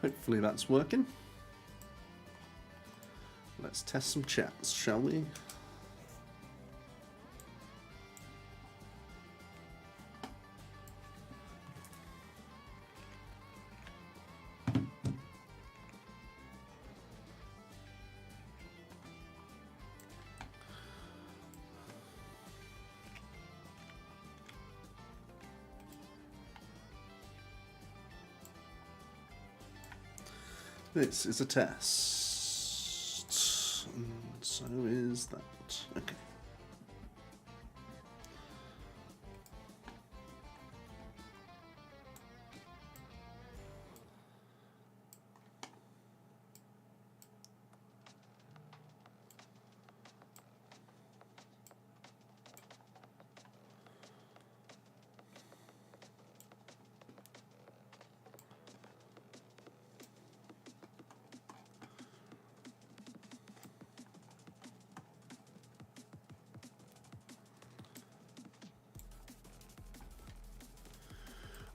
Hopefully that's working. Let's test some chats, shall we? This is a test, and so is that. Okay.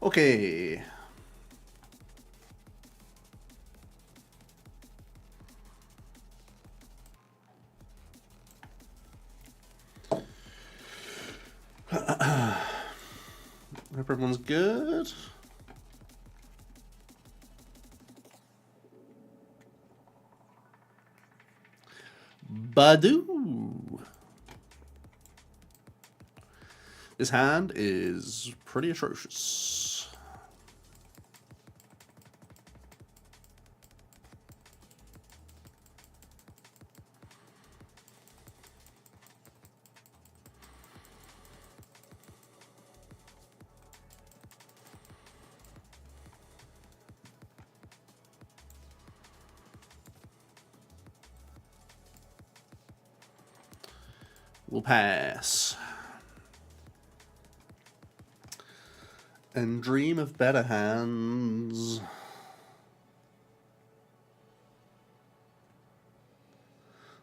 Okay. Hope everyone's good. Badoo. This hand is pretty atrocious. We'll pass. And dream of better hands.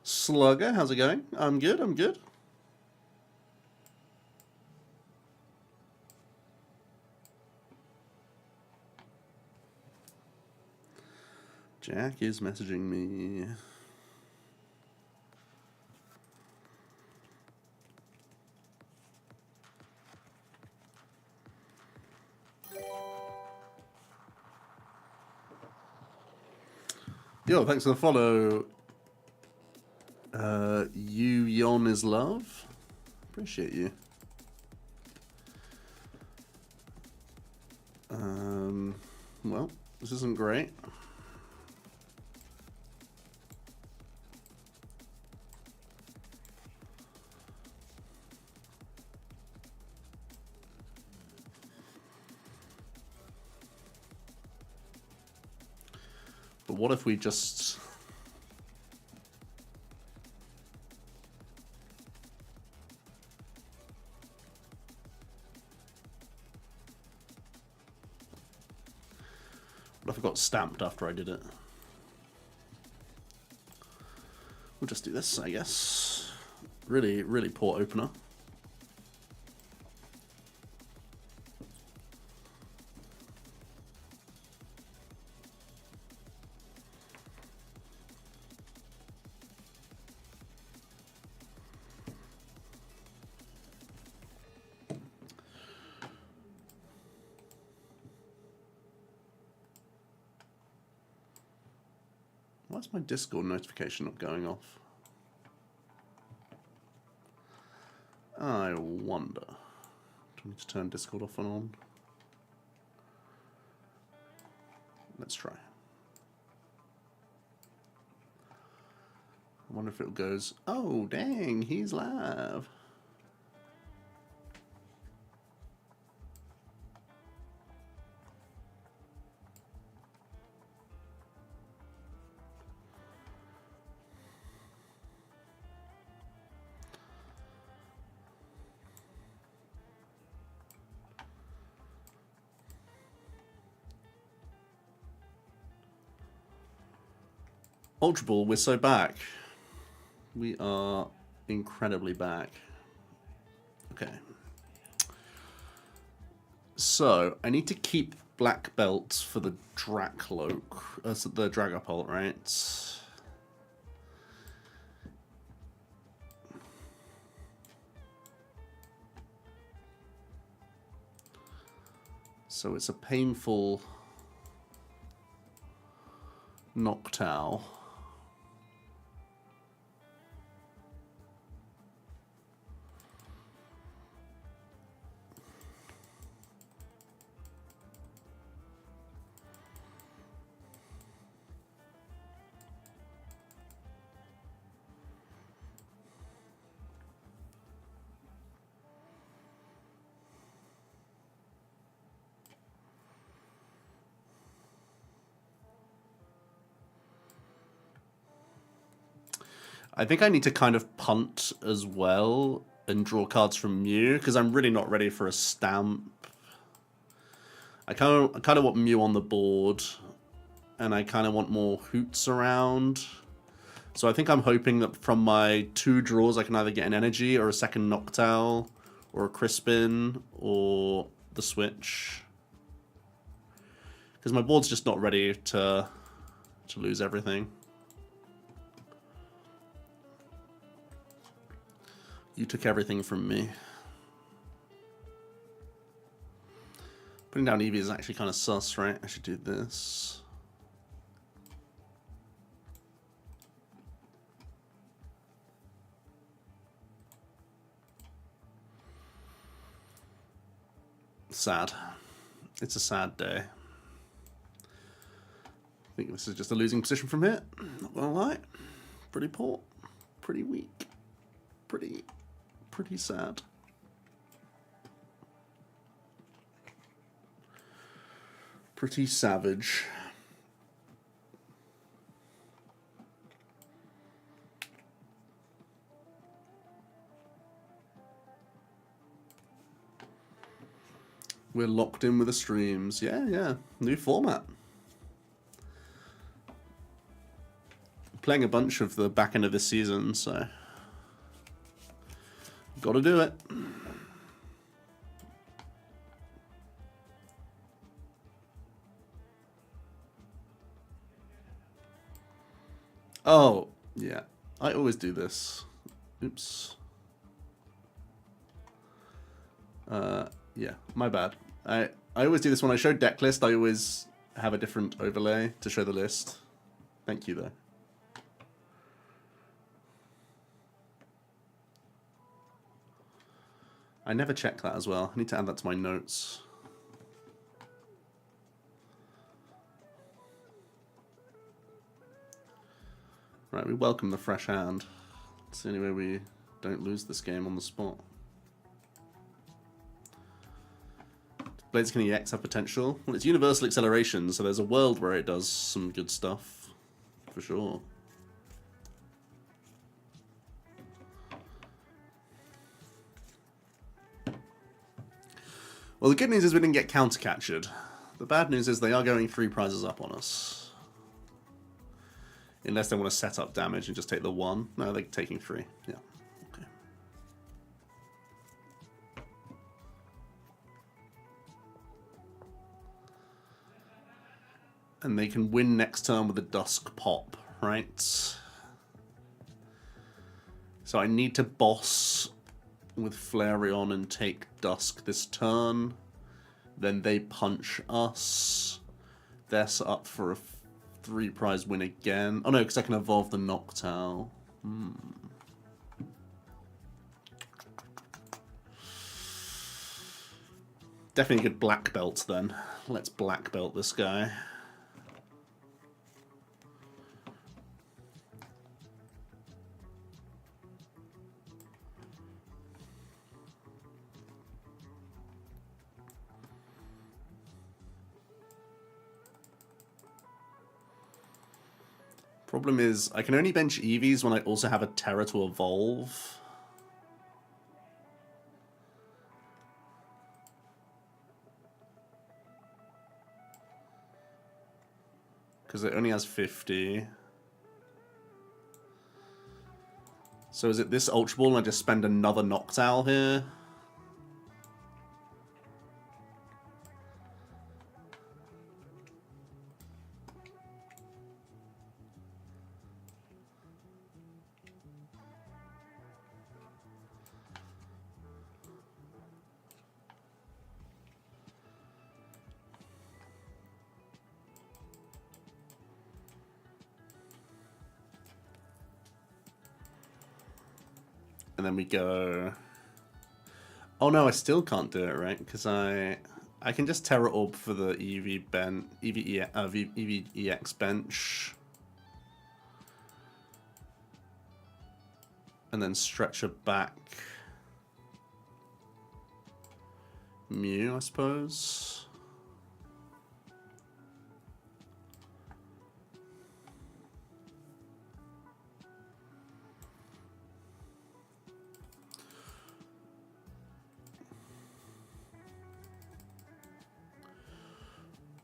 Slugger, how's it going? I'm good, I'm good. Jack is messaging me. Yo, thanks for the follow. You yon is love. Appreciate you. Well, this isn't great. But what if we just... What if I got stamped after I did it? We'll just do this, I guess. Really, really poor opener. Why's my Discord notification not going off? I wonder. Do I need to turn Discord off and on? Let's try. I wonder if it goes, oh dang, he's live. Ultra Ball, we're so back. We are incredibly back. Okay. So, I need to keep black belt for the Dracloak. The Dragapult, right? So it's a painful Noctowl. I think I need to kind of punt as well and draw cards from Mew, because I'm really not ready for a stamp. I kind of want Mew on the board, and I kind of want more Hoots around. So I think I'm hoping that from my 2 draws I can either get an Energy or a second Noctowl or a Crispin or the Switch. Because my board's just not ready to lose everything. You took everything from me. Putting down Eevee is actually kind of sus, right? I should do this. Sad. It's a sad day. I think this is just a losing position from here. Not gonna lie. Pretty poor. Pretty weak. Pretty sad. Pretty savage. We're locked in with the streams. Yeah. New format. Playing a bunch of the back end of this season, so gotta do it. Oh, yeah. I always do this. Oops. Yeah, my bad. I always do this when I show deck list. I always have a different overlay to show the list. Thank you, though. I never check that as well. I need to add that to my notes. Right, we welcome the fresh hand. It's the only way we don't lose this game on the spot. Blaziken EX have potential? Well, it's universal acceleration, so there's a world where it does some good stuff. For sure. Well, the good news is we didn't get counter-captured. The bad news is they are going 3 prizes up on us. Unless they want to set up damage and just take the 1. No, they're taking 3. Yeah. Okay. And they can win next turn with a Dusk Pop, right? So I need to boss with Flareon and take Dusk this turn. Then they punch us. They're set up for a 3 prize win again. Oh no, because I can evolve the Noctowl. Definitely a good black belt then. Let's black belt this guy. Problem is, I can only bench Eevees when I also have a Terra to evolve. Because it only has 50. So is it this Ultra Ball and I just spend another Noctowl here? then we go... Oh no, I still can't do it, right? Because I can just Terra Orb for the Eevee EX bench. And then Stretcher back Mew, I suppose.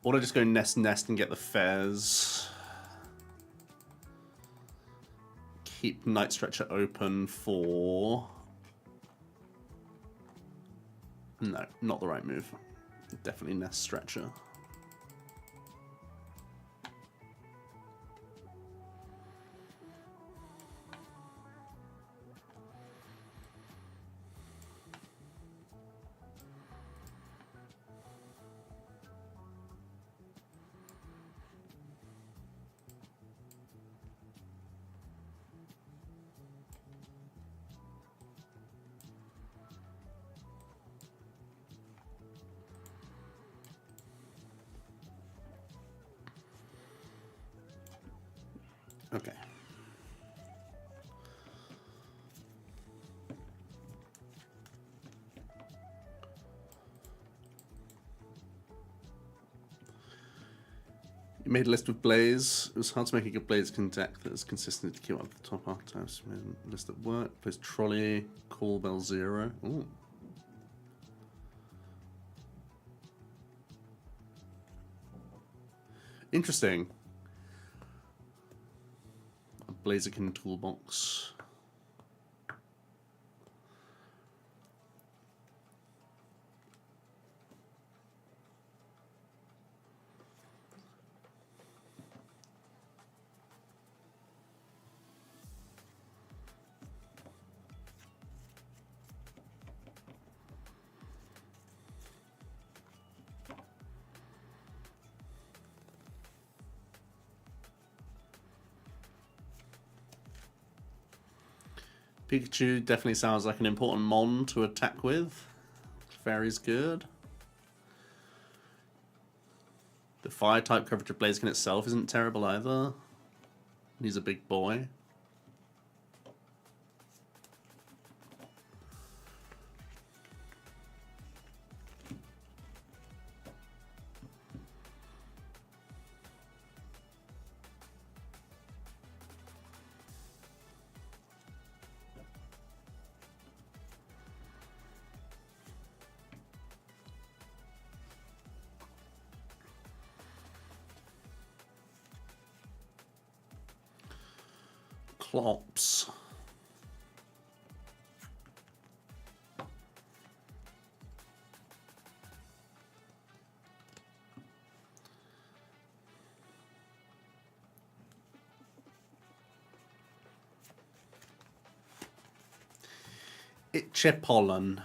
Or I just go Nest and get the Fairs. Keep Night Stretcher open for... No, not the right move. Definitely Nest Stretcher. Okay. You made a list with Blaze. It was hard to make a good Blaze deck that is consistent to keep up the top archetypes. List at work. Plays Trolley, Call Bell 0. Ooh. Interesting. Blaziken Toolbox. Pikachu definitely sounds like an important mon to attack with. Fairy's good. The fire type coverage of Blaziken itself isn't terrible either. He's a big boy. Clops. Itchipollen.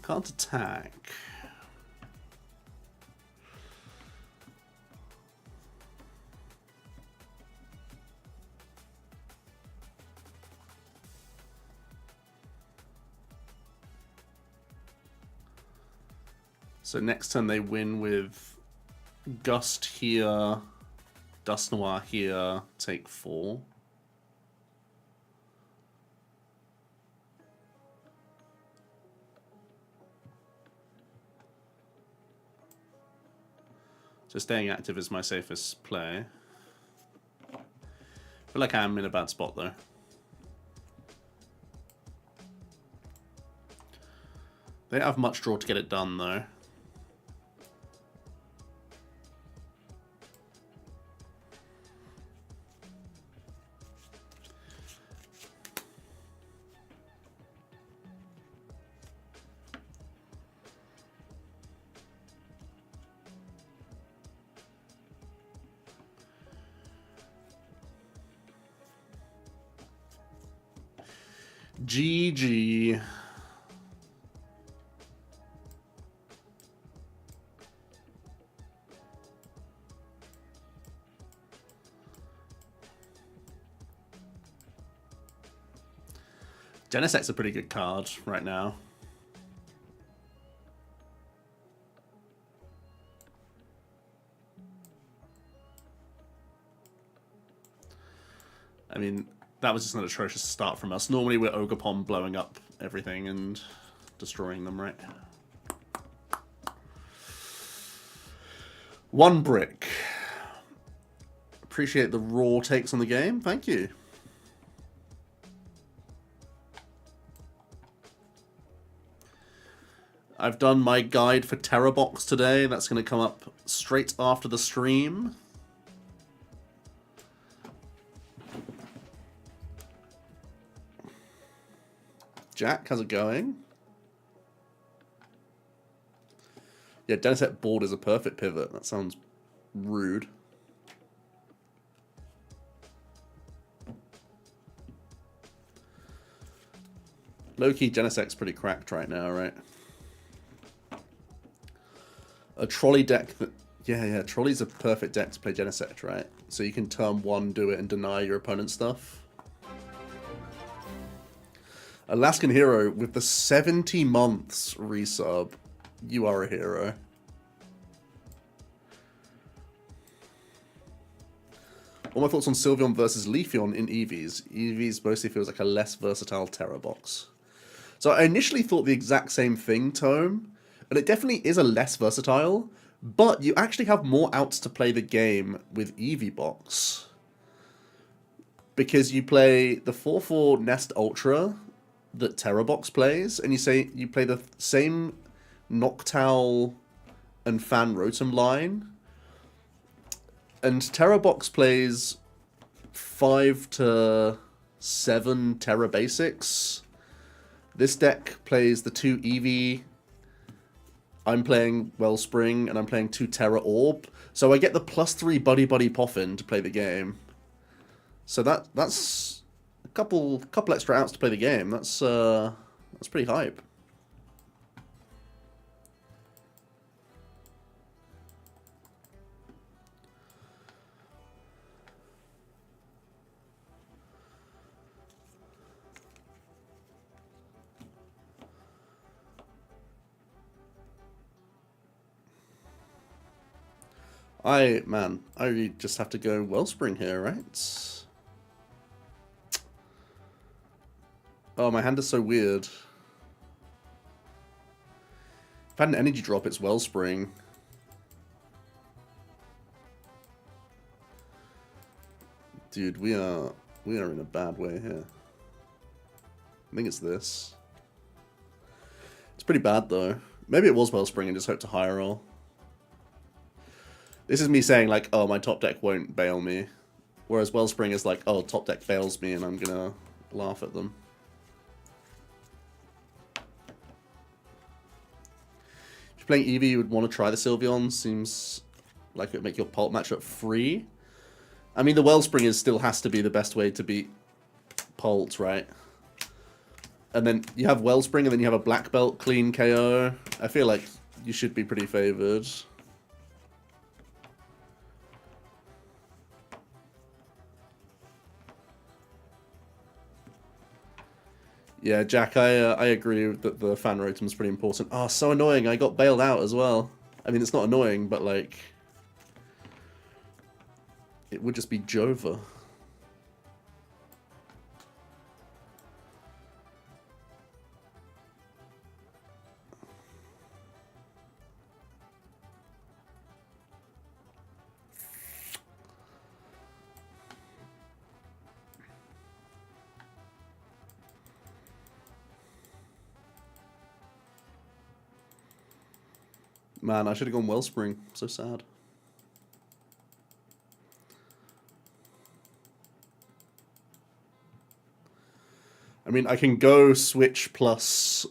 Can't attack. So next turn they win with Gust here, Dust Noir here, take 4. So staying active is my safest play. I feel like I'm in a bad spot though. They don't have much draw to get it done, though. GG. Genesec's a pretty good card right now. I mean, that was just an atrocious start from us. Normally we're Ogerpon blowing up everything and destroying them, right? 1 brick. Appreciate the raw takes on the game. Thank you. I've done my guide for TerraBox today. That's going to come up straight after the stream. Jack, how's it going? Yeah, Genesect board is a perfect pivot. That sounds rude. Low-key, Genesect's pretty cracked right now, right? A trolley deck that... Yeah, trolley's a perfect deck to play Genesect, right? So you can turn 1, do it, and deny your opponent's stuff. Alaskan Hero, with the 70 months resub, you are a hero. What are my thoughts on Sylveon versus Leafeon in Eevees? Eevees mostly feels like a less versatile TerraBox. So I initially thought the exact same thing, Tome, and it definitely is a less versatile, but you actually have more outs to play the game with EeveeBox. Because you play the 4/4 Nest Ultra that TerraBox plays, and you play the same Noctowl and Fan Rotom line, and TerraBox plays 5 to 7 Terra Basics. This deck plays the 2 Eevee. I'm playing Wellspring, and I'm playing 2 Terra Orb. So I get the +3 Buddy Buddy Poffin to play the game. So that's a couple extra outs to play the game. That's pretty hype. I just have to go Wellspring here, right? Oh, my hand is so weird. If I had an energy drop, it's Wellspring. Dude, we are in a bad way here. I think it's this. It's pretty bad though. Maybe it was Wellspring and just hope to higher roll. This is me saying, like, oh, my top deck won't bail me. Whereas Wellspring is like, oh, top deck bails me and I'm gonna laugh at them. If you're playing Eevee, you would want to try the Sylveon. Seems like it would make your Pulp matchup free. I mean, the Wellspring still has to be the best way to beat Pult, right? And then you have Wellspring and then you have a Black Belt clean KO. I feel like you should be pretty favored. Yeah, Jack, I agree that the Fan Rotom is pretty important. Oh, so annoying. I got bailed out as well. I mean, it's not annoying, but, like, it would just be Jova. Man, I should have gone Wellspring. So sad. I mean, I can go Switch plus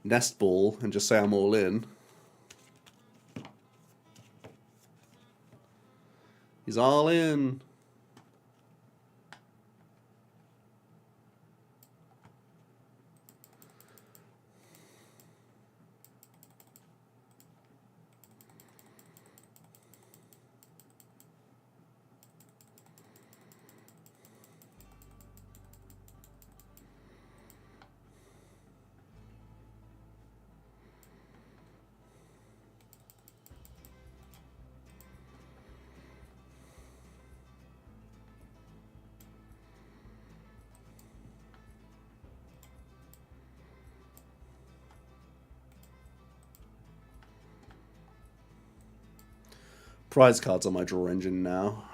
Nest Ball and just say I'm all in. He's all in. Prize cards on my draw engine now.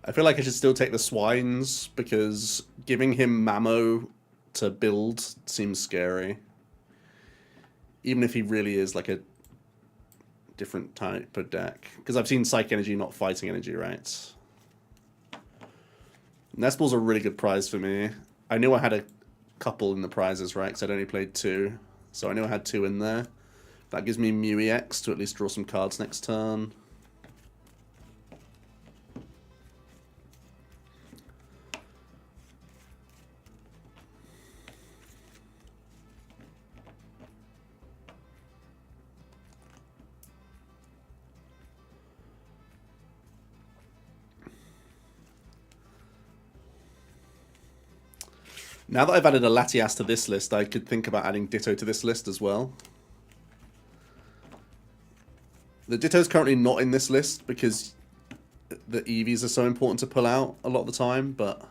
I feel like I should still take the Swines because giving him Mamo to build seems scary. Even if he really is like a different type of deck. Because I've seen Psychic Energy, not Fighting Energy, right? Nest Ball's a really good prize for me. I knew I had a couple in the prizes, right? Because I'd only played 2. So I knew I had 2 in there. That gives me Mew EX to at least draw some cards next turn. Now that I've added a Latias to this list, I could think about adding Ditto to this list as well. The Ditto's currently not in this list because the Eevees are so important to pull out a lot of the time, but...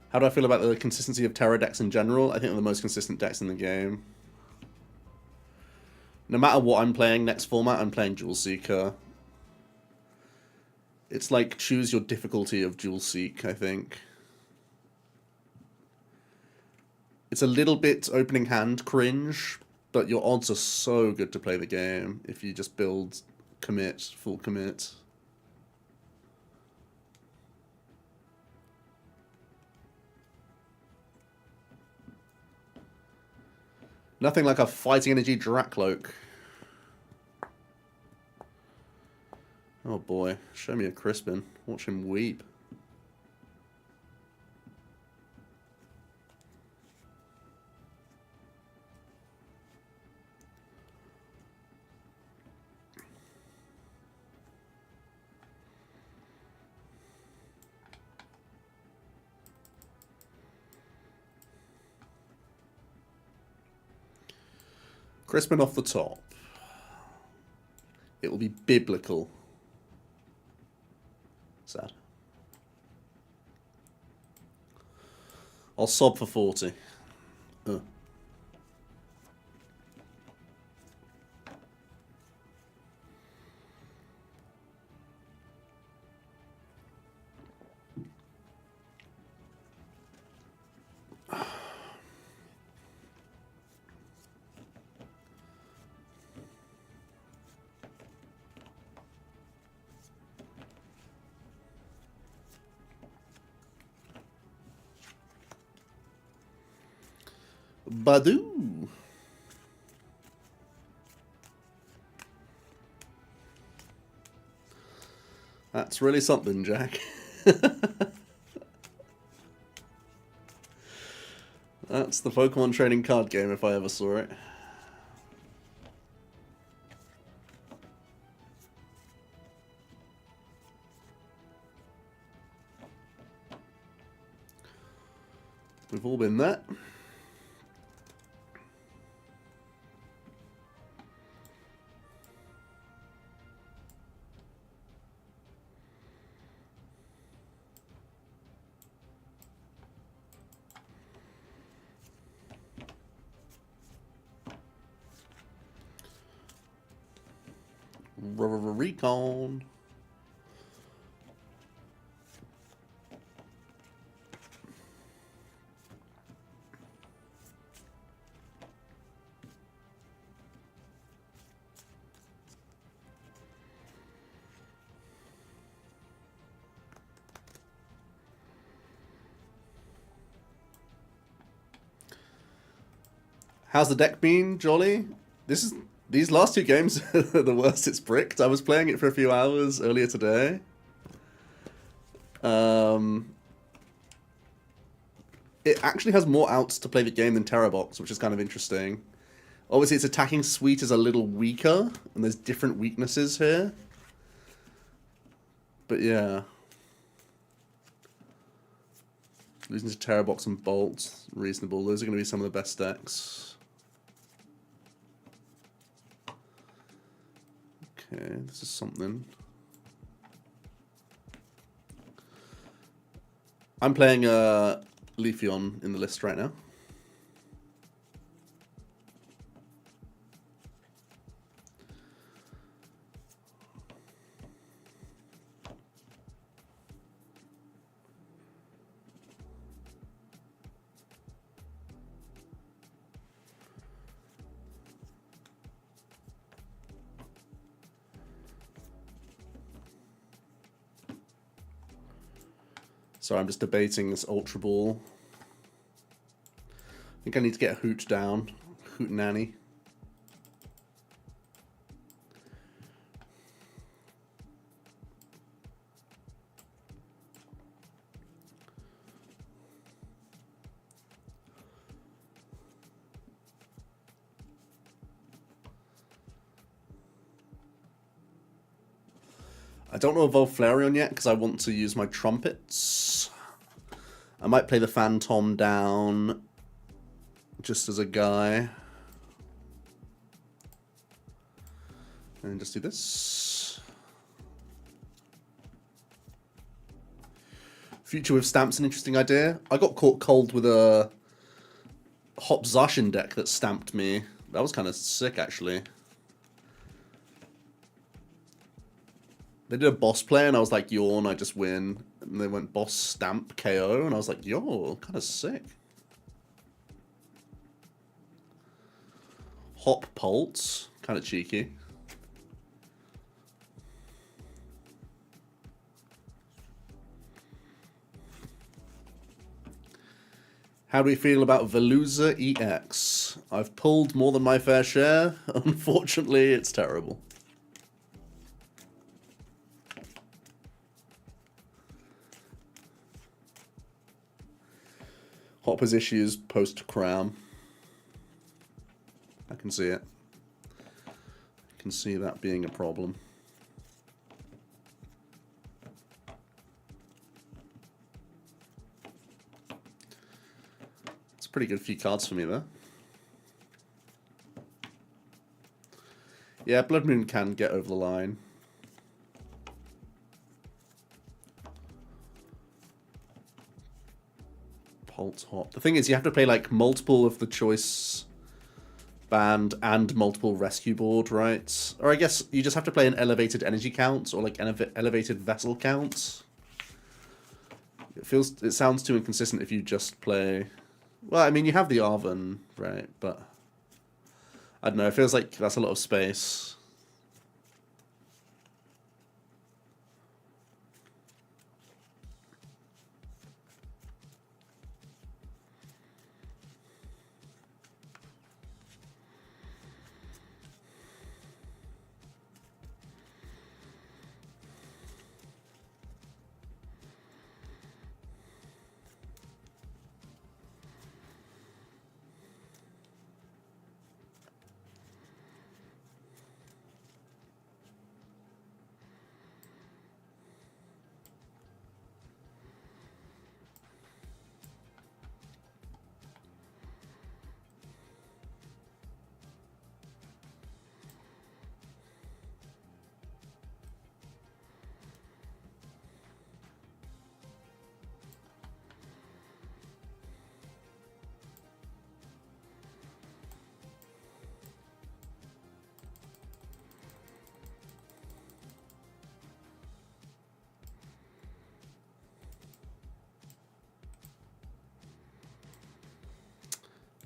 How do I feel about the consistency of Terra decks in general? I think they're the most consistent decks in the game. No matter what I'm playing next format, I'm playing Jewel Seeker. It's like choose your difficulty of Dual Seek, I think. It's a little bit opening hand cringe, but your odds are so good to play the game if you just build commit, full commit. Nothing like a Fighting Energy Drakloak. Oh boy, show me a Crispin. Watch him weep. Crispin off the top. It will be biblical. Sad. I'll sob for 40. Badoo. That's really something, Jack. That's the Pokemon trading card game if I ever saw it. We've all been there. Recon. How's the deck been, Jolly? These last two games are the worst it's bricked. I was playing it for a few hours earlier today. It actually has more outs to play the game than Terrabox, which is kind of interesting. Obviously, its attacking suite is a little weaker, and there's different weaknesses here. But yeah. Losing to Terrabox and Bolt, reasonable. Those are going to be some of the best decks. Okay, this is something. I'm playing Leafeon in the list right now. So I'm just debating this Ultra Ball. I think I need to get a Hoot down. Hoot Nanny. I don't know Evolve Flareon yet because I want to use my trumpets. I might play the Fan Rotom down just as a guy. And just do this. Future with Stamp's an interesting idea. I got caught cold with a Hop Zacian deck that stamped me. That was kind of sick, actually. They did a boss play, and I was like, yawn, I just win. And they went boss stamp KO, and I was like, yo, kind of sick. Hop Pulse, kind of cheeky. How do we feel about Veluza EX? I've pulled more than my fair share. Unfortunately, it's terrible. Hopper's issues post-cram. I can see it. I can see that being a problem. It's a pretty good few cards for me there. Yeah, Blood Moon can get over the line. Pulse Hop. The thing is, you have to play like multiple of the choice band and multiple rescue board, right? Or I guess you just have to play an elevated energy count or like elevated vessel counts. It sounds too inconsistent if you just play. Well, I mean, you have the Arven, right? But I don't know. It feels like that's a lot of space.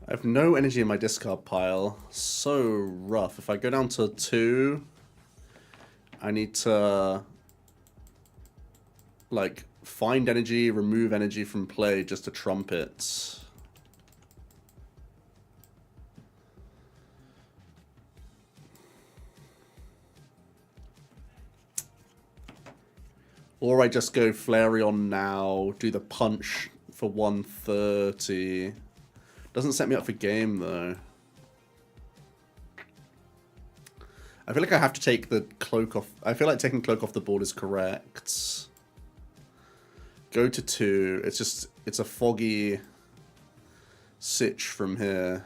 I have no energy in my discard pile. So rough. If I go down to 2, I need to like find energy, remove energy from play just to trump it. Or I just go Flareon now, do the punch for 130. Doesn't set me up for game, though. I feel like I have to take the cloak off. I feel like taking cloak off the board is correct. Go to 2. It's a foggy sitch from here.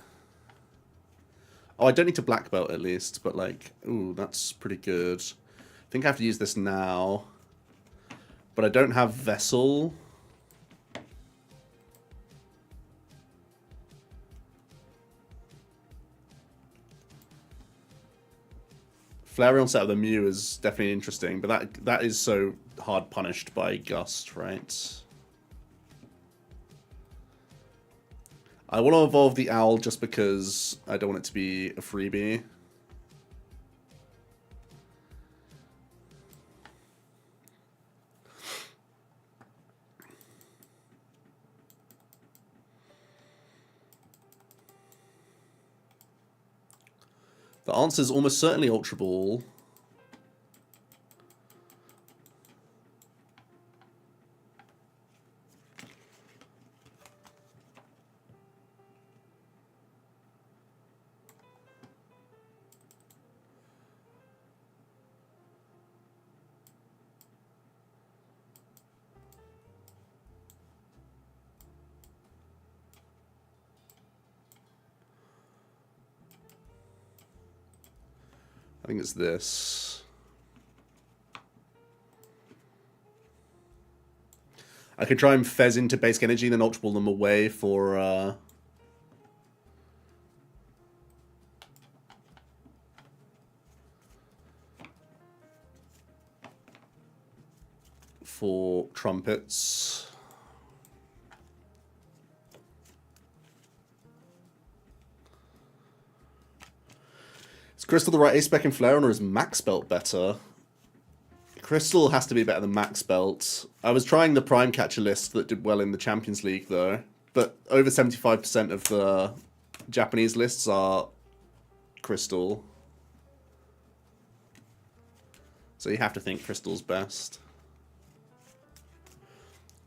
Oh, I don't need to black belt at least, but like, ooh, that's pretty good. I think I have to use this now. But I don't have Vessel. Flareon set up the Mew is definitely interesting, but that is so hard punished by Gust, right? I want to evolve the Owl just because I don't want it to be a freebie. The answer is almost certainly Ultra Ball. I think it's this. I could try and Fez into basic energy and then Ultra Ball them away for trumpets. Is Crystal the right ace spec in Flareon, or is Max Belt better? Crystal has to be better than Max Belt. I was trying the Prime Catcher list that did well in the Champions League, though. But over 75% of the Japanese lists are Crystal. So you have to think Crystal's best.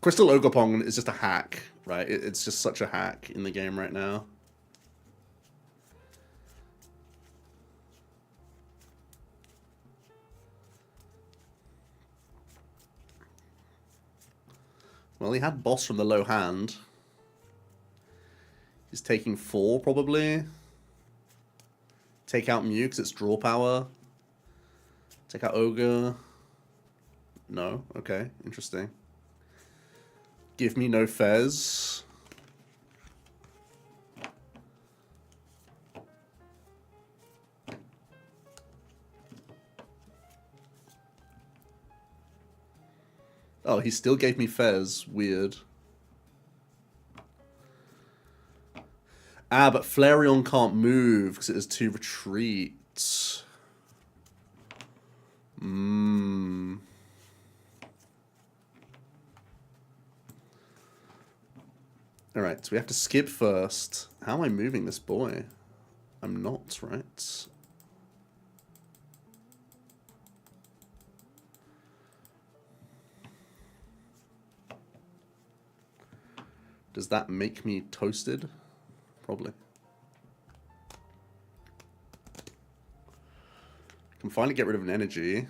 Crystal Ogopong is just a hack, right? It's just such a hack in the game right now. Well, he had boss from the low hand. He's taking 4, probably. Take out Mew, because it's draw power. Take out Ogre. No? Okay, interesting. Give me no Fez. Oh, he still gave me Fez. Weird. Ah, but Flareon can't move because it has 2 retreats. Alright, so we have to skip first. How am I moving this boy? I'm not, right? Does that make me toasted? Probably. Can finally get rid of an energy.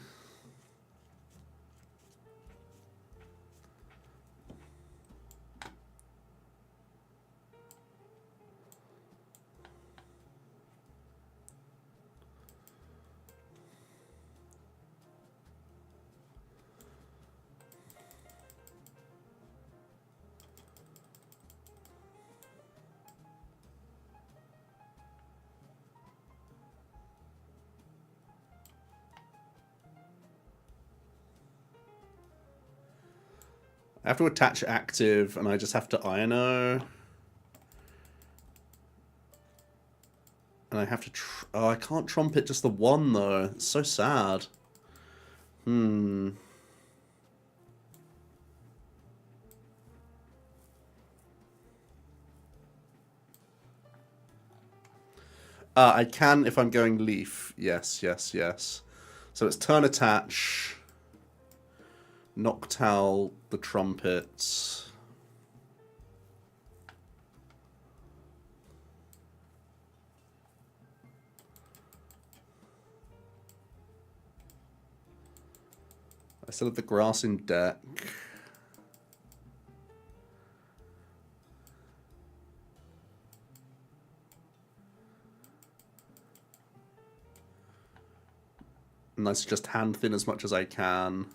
I have to attach active, and I just have to Iono. And I have to... oh, I can't trumpet just the one, though. It's so sad. I can if I'm going leaf. Yes, yes, yes. So it's turn attach, Noctowl, the trumpet. I still have the grass in deck. Nice to just hand thin as much as I can.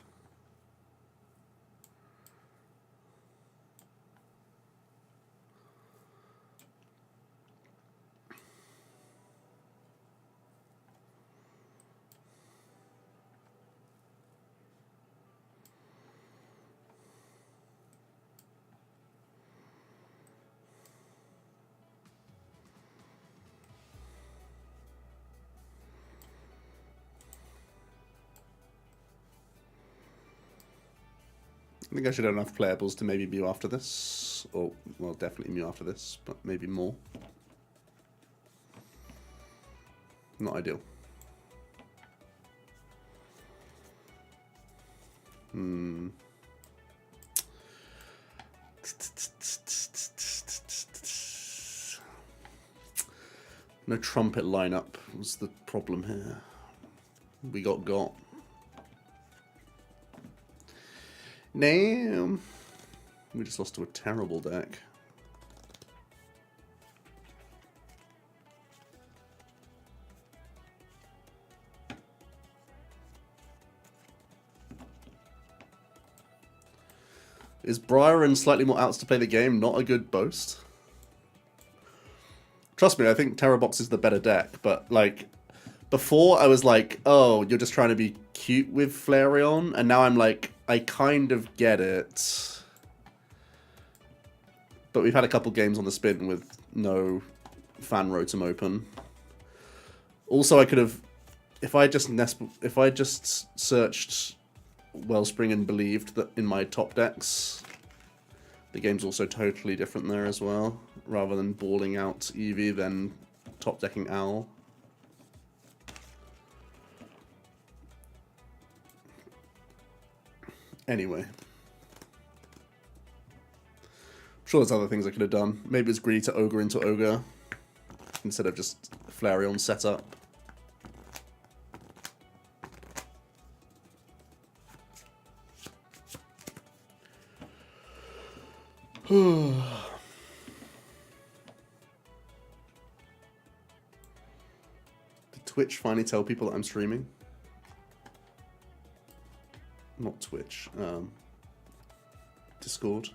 I think I should have enough playables to maybe Mew after this. Or, well, definitely Mew after this, but maybe more. Not ideal. No trumpet lineup was the problem here. We got. Damn. We just lost to a terrible deck. Is Briar and slightly more outs to play the game not a good boast? Trust me, I think Terrabox is the better deck, but like before I was like, oh, you're just trying to be cute with Flareon, and now I'm like, I kind of get it. But we've had a couple games on the spin with no Fan Rotom open. Also, I could have, if I just searched Wellspring and believed that in my top decks, the game's also totally different there as well. Rather than balling out Eevee, then top decking Owl. Anyway. I'm sure there's other things I could have done. Maybe it's greedy to Ogre into Ogre instead of just Flareon setup. Did Twitch finally tell people that I'm streaming? Not Twitch. Discord.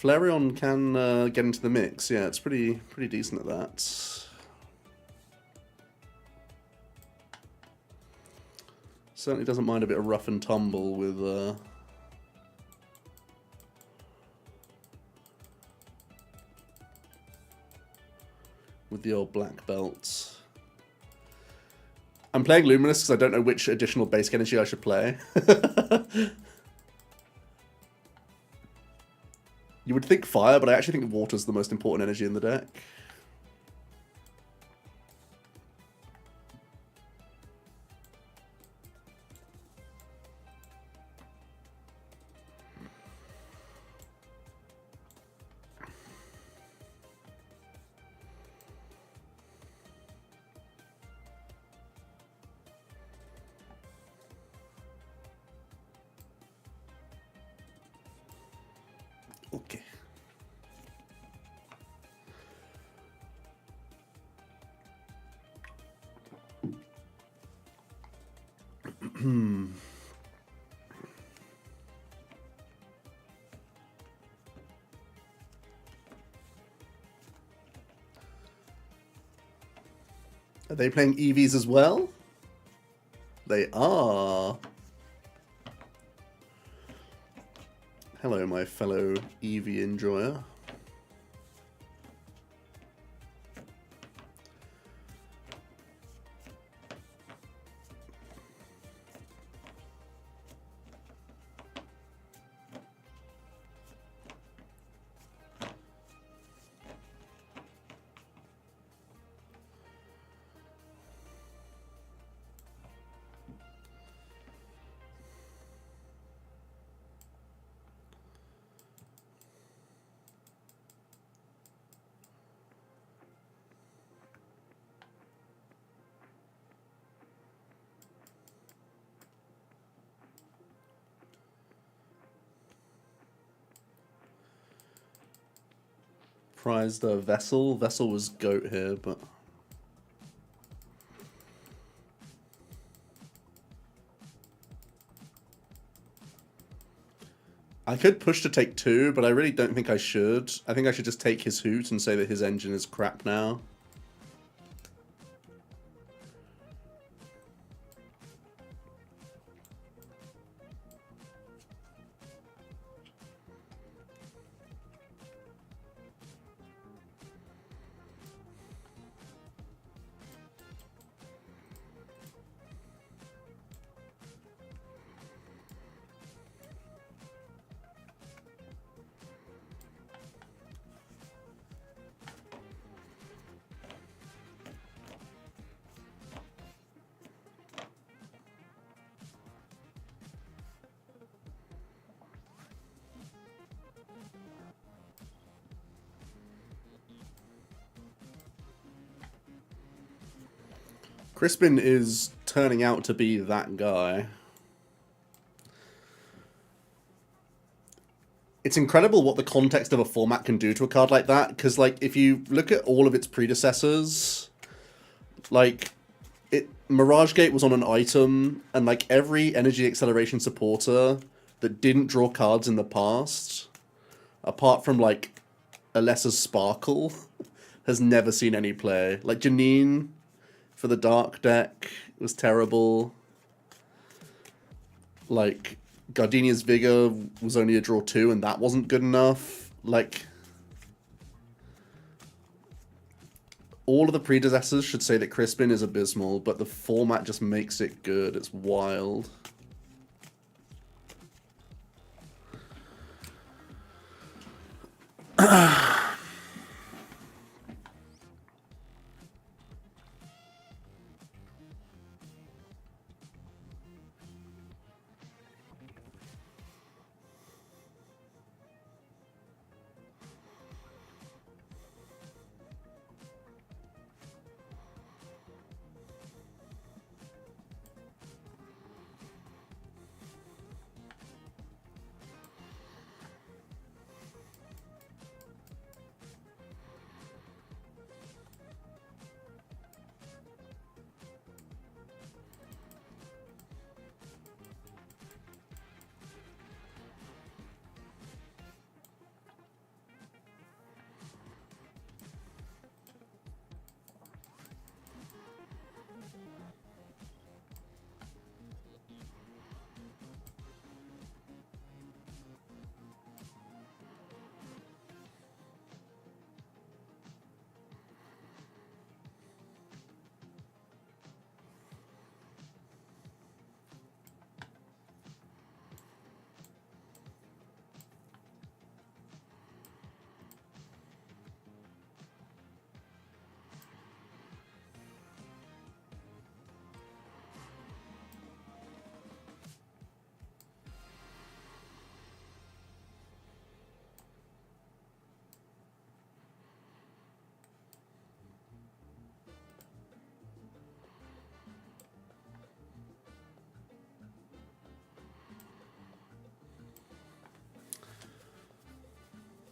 Flareon can get into the mix. Yeah, it's pretty decent at that. Certainly doesn't mind a bit of rough and tumble with the old black belts. I'm playing Luminous because I don't know which additional basic energy I should play. You would think fire, but I actually think water's the most important energy in the deck. Okay. Are they playing Eevees as well? They are. Hello, my fellow Eevee enjoyer. Prized Vessel. Vessel was GOAT here, but... I could push to take 2, but I really don't think I should. I think I should just take his Hoot and say that his engine is crap now. Crispin is turning out to be that guy. It's incredible what the context of a format can do to a card like that, because, like, if you look at all of its predecessors, like, Mirage Gate was on an item, and, like, every Energy Acceleration supporter that didn't draw cards in the past, apart from, like, a lesser Sparkle, has never seen any play. Like, Janine... for the Dark deck, it was terrible. Like, Gardenia's Vigor was only a draw 2, and that wasn't good enough. Like, all of the predecessors should say that Crispin is abysmal, but the format just makes it good. It's wild.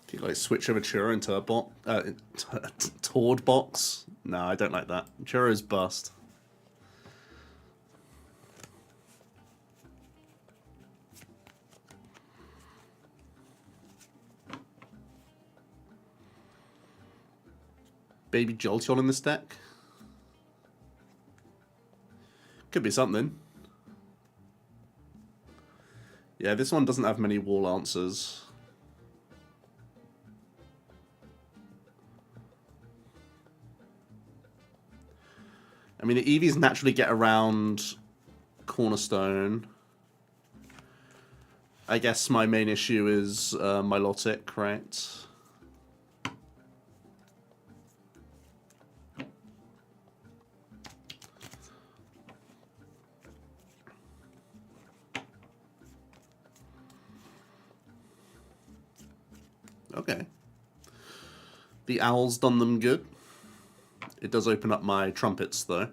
Do you like switch over Churro into a bot? Toolbox? No, I don't like that. Churro's bust. Baby Jolteon in this deck? Could be something. Yeah, this one doesn't have many wall answers. I mean, the Eevees naturally get around Cornerstone. I guess my main issue is Milotic, right? Okay. The Owl's done them good. It does open up my Trumpets, though.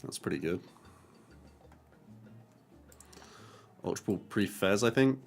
That's pretty good. Ultra Ball pre-Fez, I think.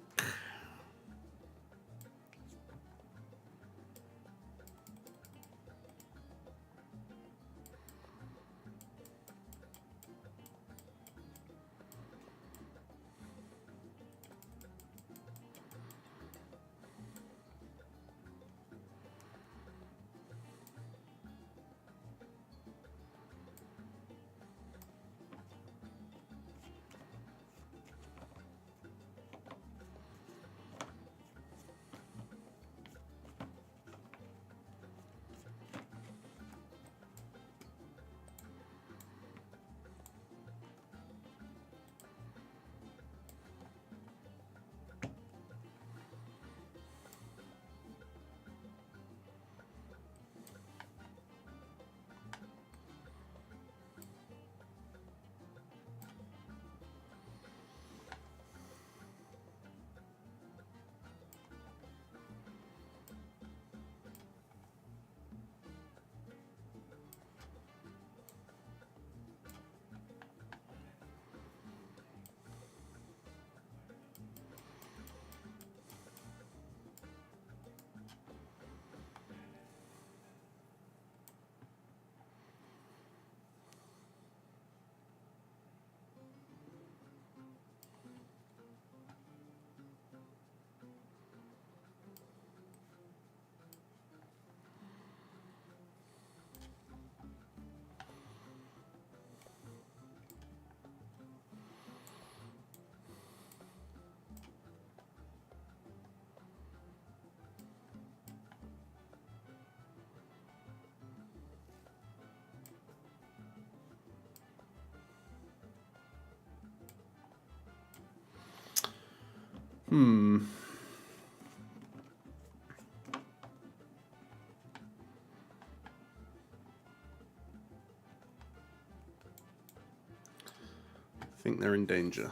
I think they're in danger.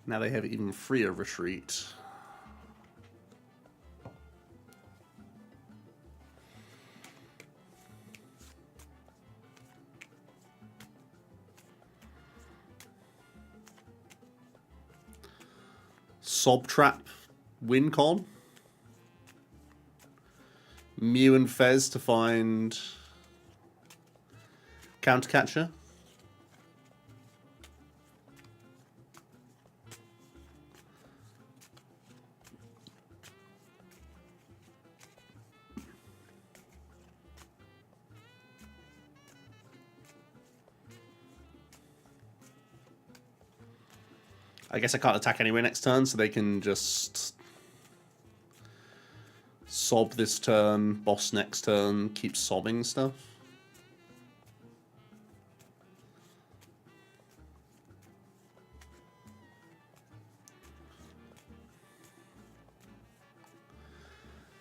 Now they have even freer retreat. Sob Trap win con. Mew and Fez to find Countercatcher. I guess I can't attack anyway next turn, so they can just sob this turn, boss next turn, keep sobbing stuff.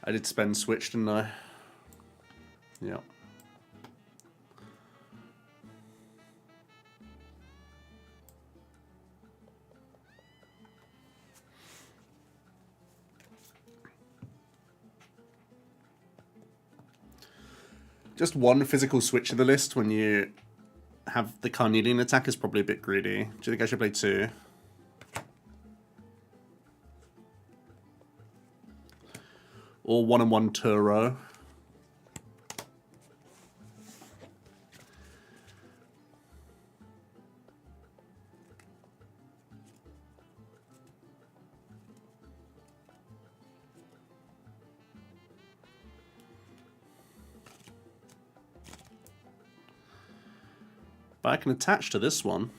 I did spend switch, didn't I? Yeah. Just one physical switch of the list when you have the Carnelian attack is probably a bit greedy. Do you think I should play 2? Or 1-1 Turo? But I can attach to this one.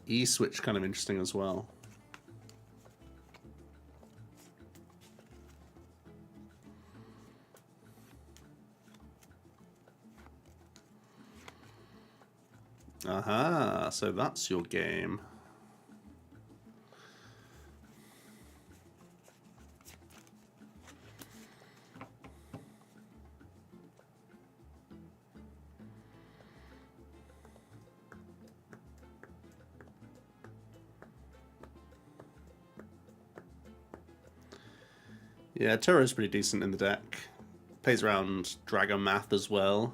E-switch kind of interesting as well. Aha, so that's your game. Yeah, Turo's pretty decent in the deck. Plays around Dragon Math as well.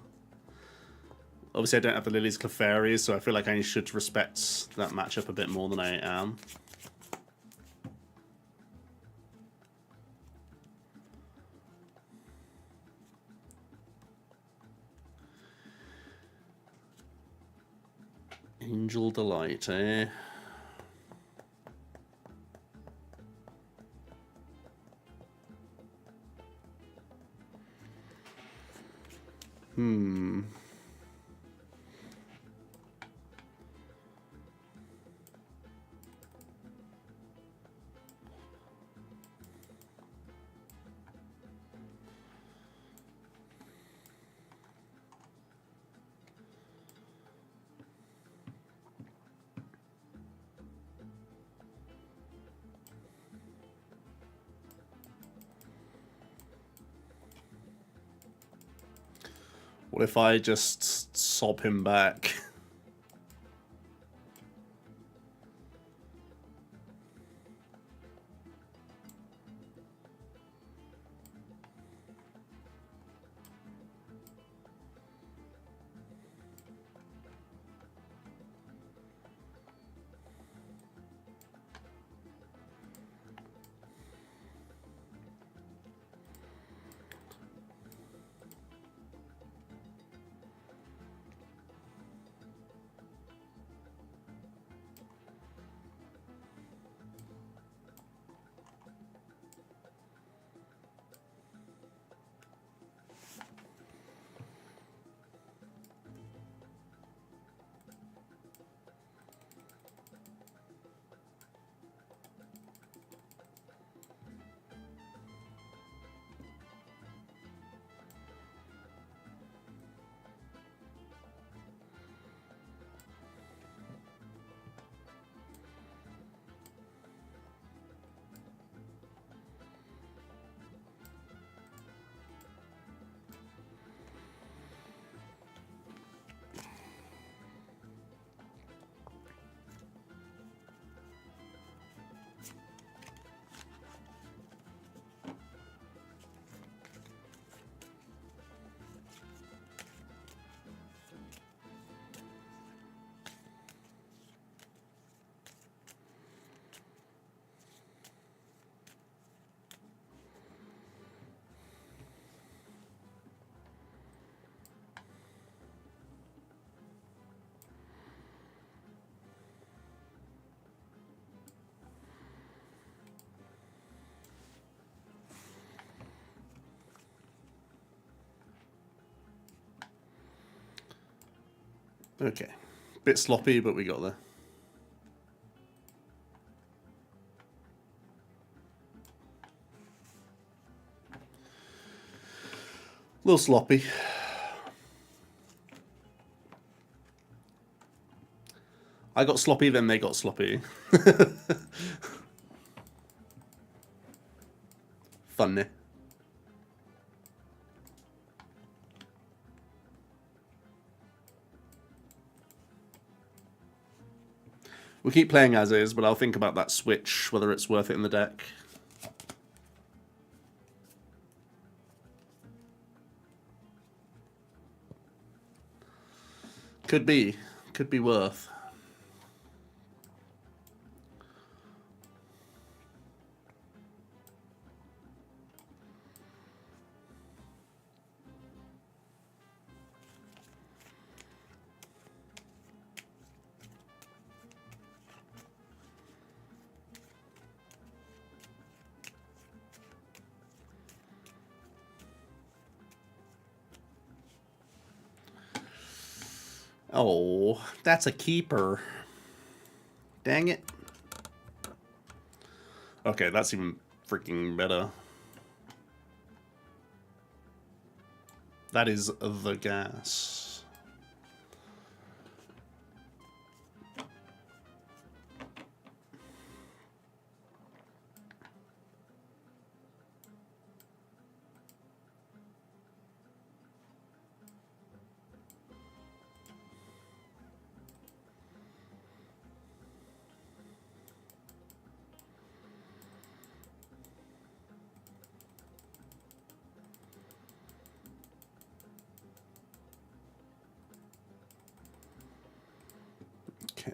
Obviously, I don't have the Lily's Clefairy, so I feel like I should respect that matchup a bit more than I am. Angel Delight, eh? What if I just sob him back? Okay. Bit sloppy, but we got there. little sloppy. I got sloppy, then they got sloppy. Funny. We'll keep playing as is, but I'll think about that switch, whether it's worth it in the deck. Could be. Could be worth. Oh, that's a keeper. Dang it. Okay, that's even freaking better. That is the gas. Okay.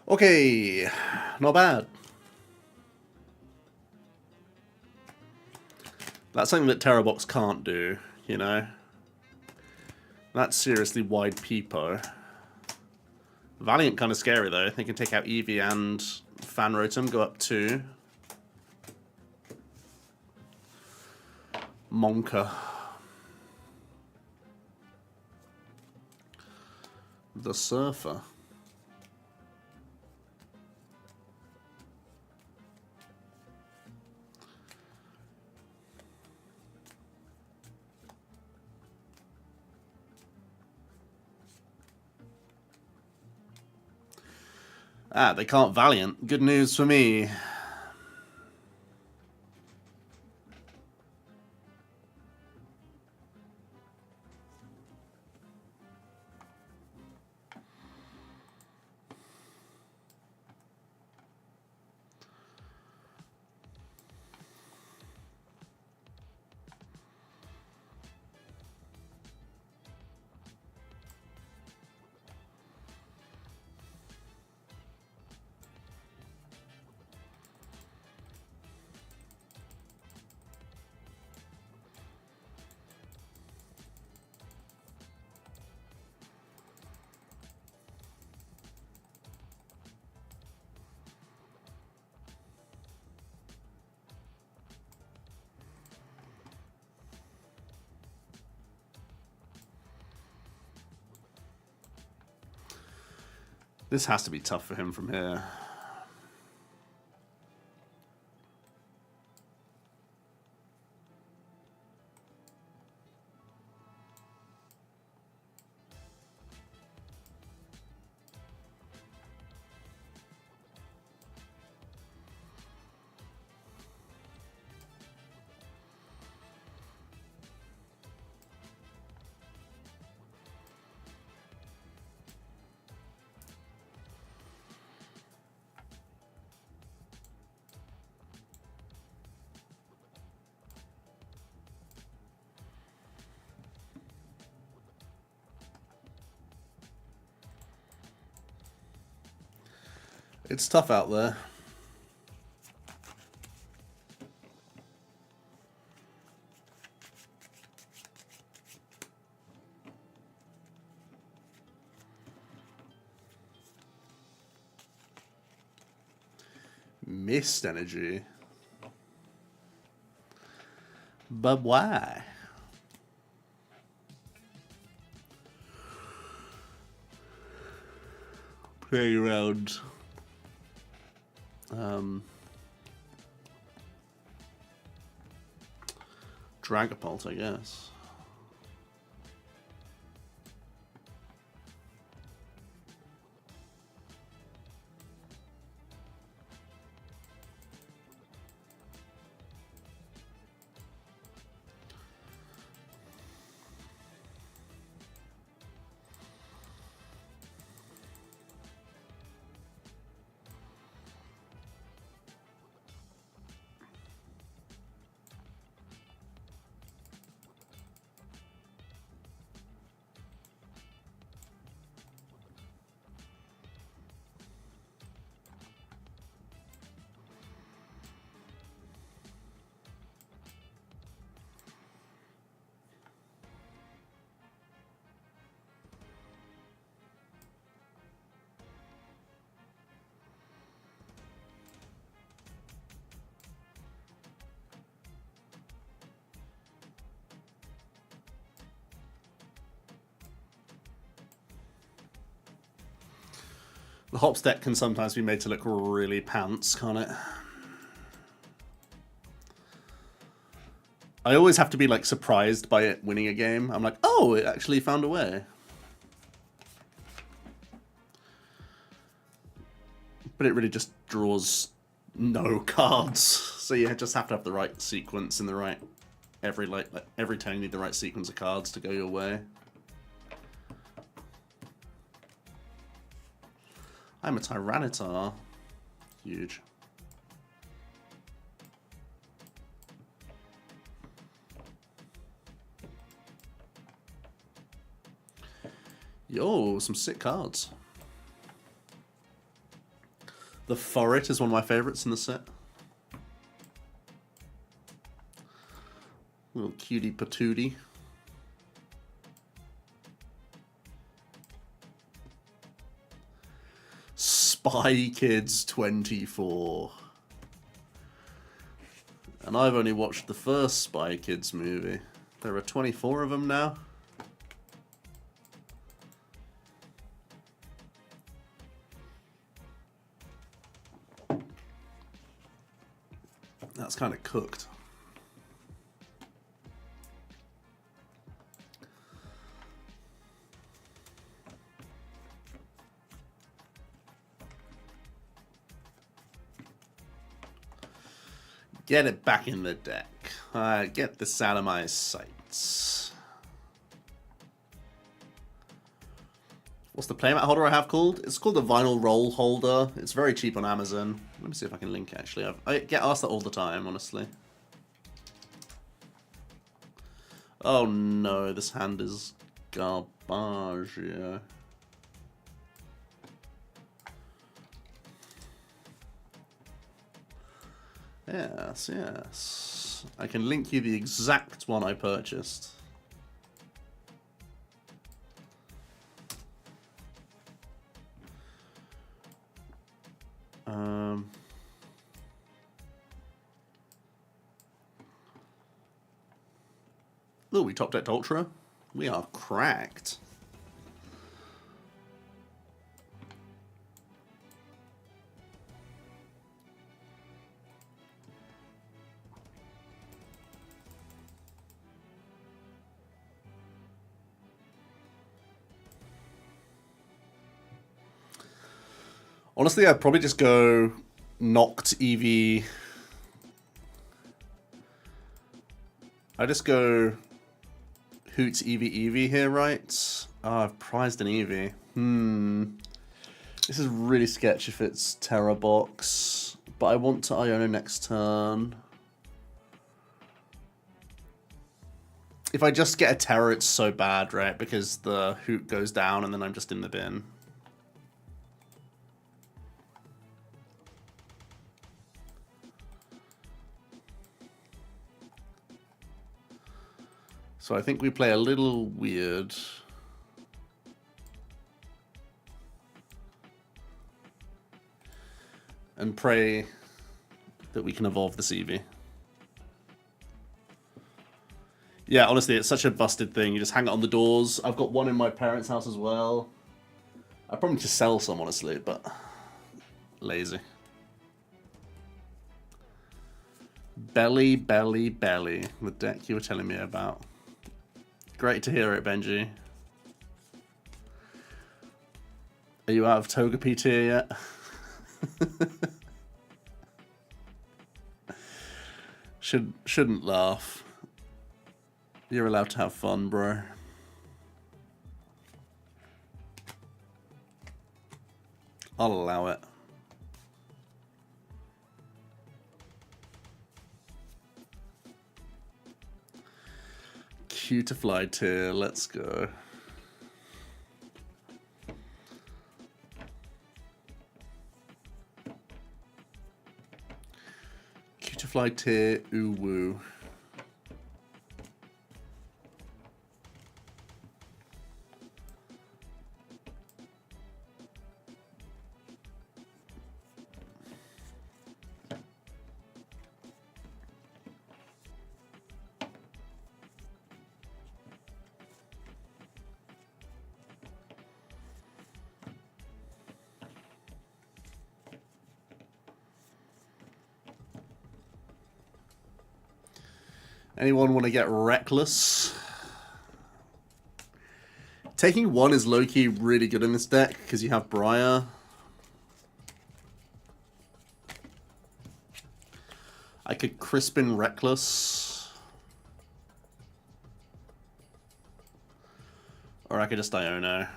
Okay, not bad. That's something that TerraBox can't do, you know? That's seriously wide peepo. Valiant kind of scary though. They can take out Eevee and Fan Rotom, go up 2. Monka. The Surfer. Ah, they can't Valiant. Good news for me. This has to be tough for him from here. It's tough out there. Mist energy. But why? Play around. Dragapult, I guess. The Hops deck can sometimes be made to look really pants, can't it? I always have to be like surprised by it winning a game. I'm like, oh, it actually found a way. But it really just draws no cards. So you just have to have the right sequence in the right... Every turn you need the right sequence of cards to go your way. I'm a Tyranitar. Huge. Yo, some sick cards. The Forest is one of my favorites in the set. Little cutie patootie. Spy Kids 24. And I've only watched the first Spy Kids movie. There are 24 of them now. That's kind of cooked. Get it back in the deck. Get this out of my sights. What's the playmat holder I have called? It's called a vinyl roll holder. It's very cheap on Amazon. Let me see if I can link it, actually. I get asked that all the time, honestly. Oh no, this hand is garbage. Yeah. Yes, yes. I can link you the exact one I purchased. Oh, we top decked Ultra. We are cracked. Honestly, I'd probably just go knocked Eevee. I just go Hoots Eevee here, right? Oh, I've prized an Eevee. This is really sketch if it's Terra Box, but I want to Iona next turn. If I just get a Terra, it's so bad, right? Because the Hoot goes down and then I'm just in the bin. So I think we play a little weird. And pray that we can evolve this Eevee. Yeah, honestly, it's such a busted thing. You just hang it on the doors. I've got one in my parents' house as well. I'd probably just sell some, honestly, but lazy. Belly, belly, belly. The deck you were telling me about. Great to hear it, Benji. Are you out of Togepi tier yet? Shouldn't laugh. You're allowed to have fun, bro. I'll allow it. Cutefly tier, let's go. Cutefly tier, ooh woo. Anyone want to get reckless? Taking one is low-key really good in this deck because you have Briar. I could Crispin Reckless. Or I could just Iono.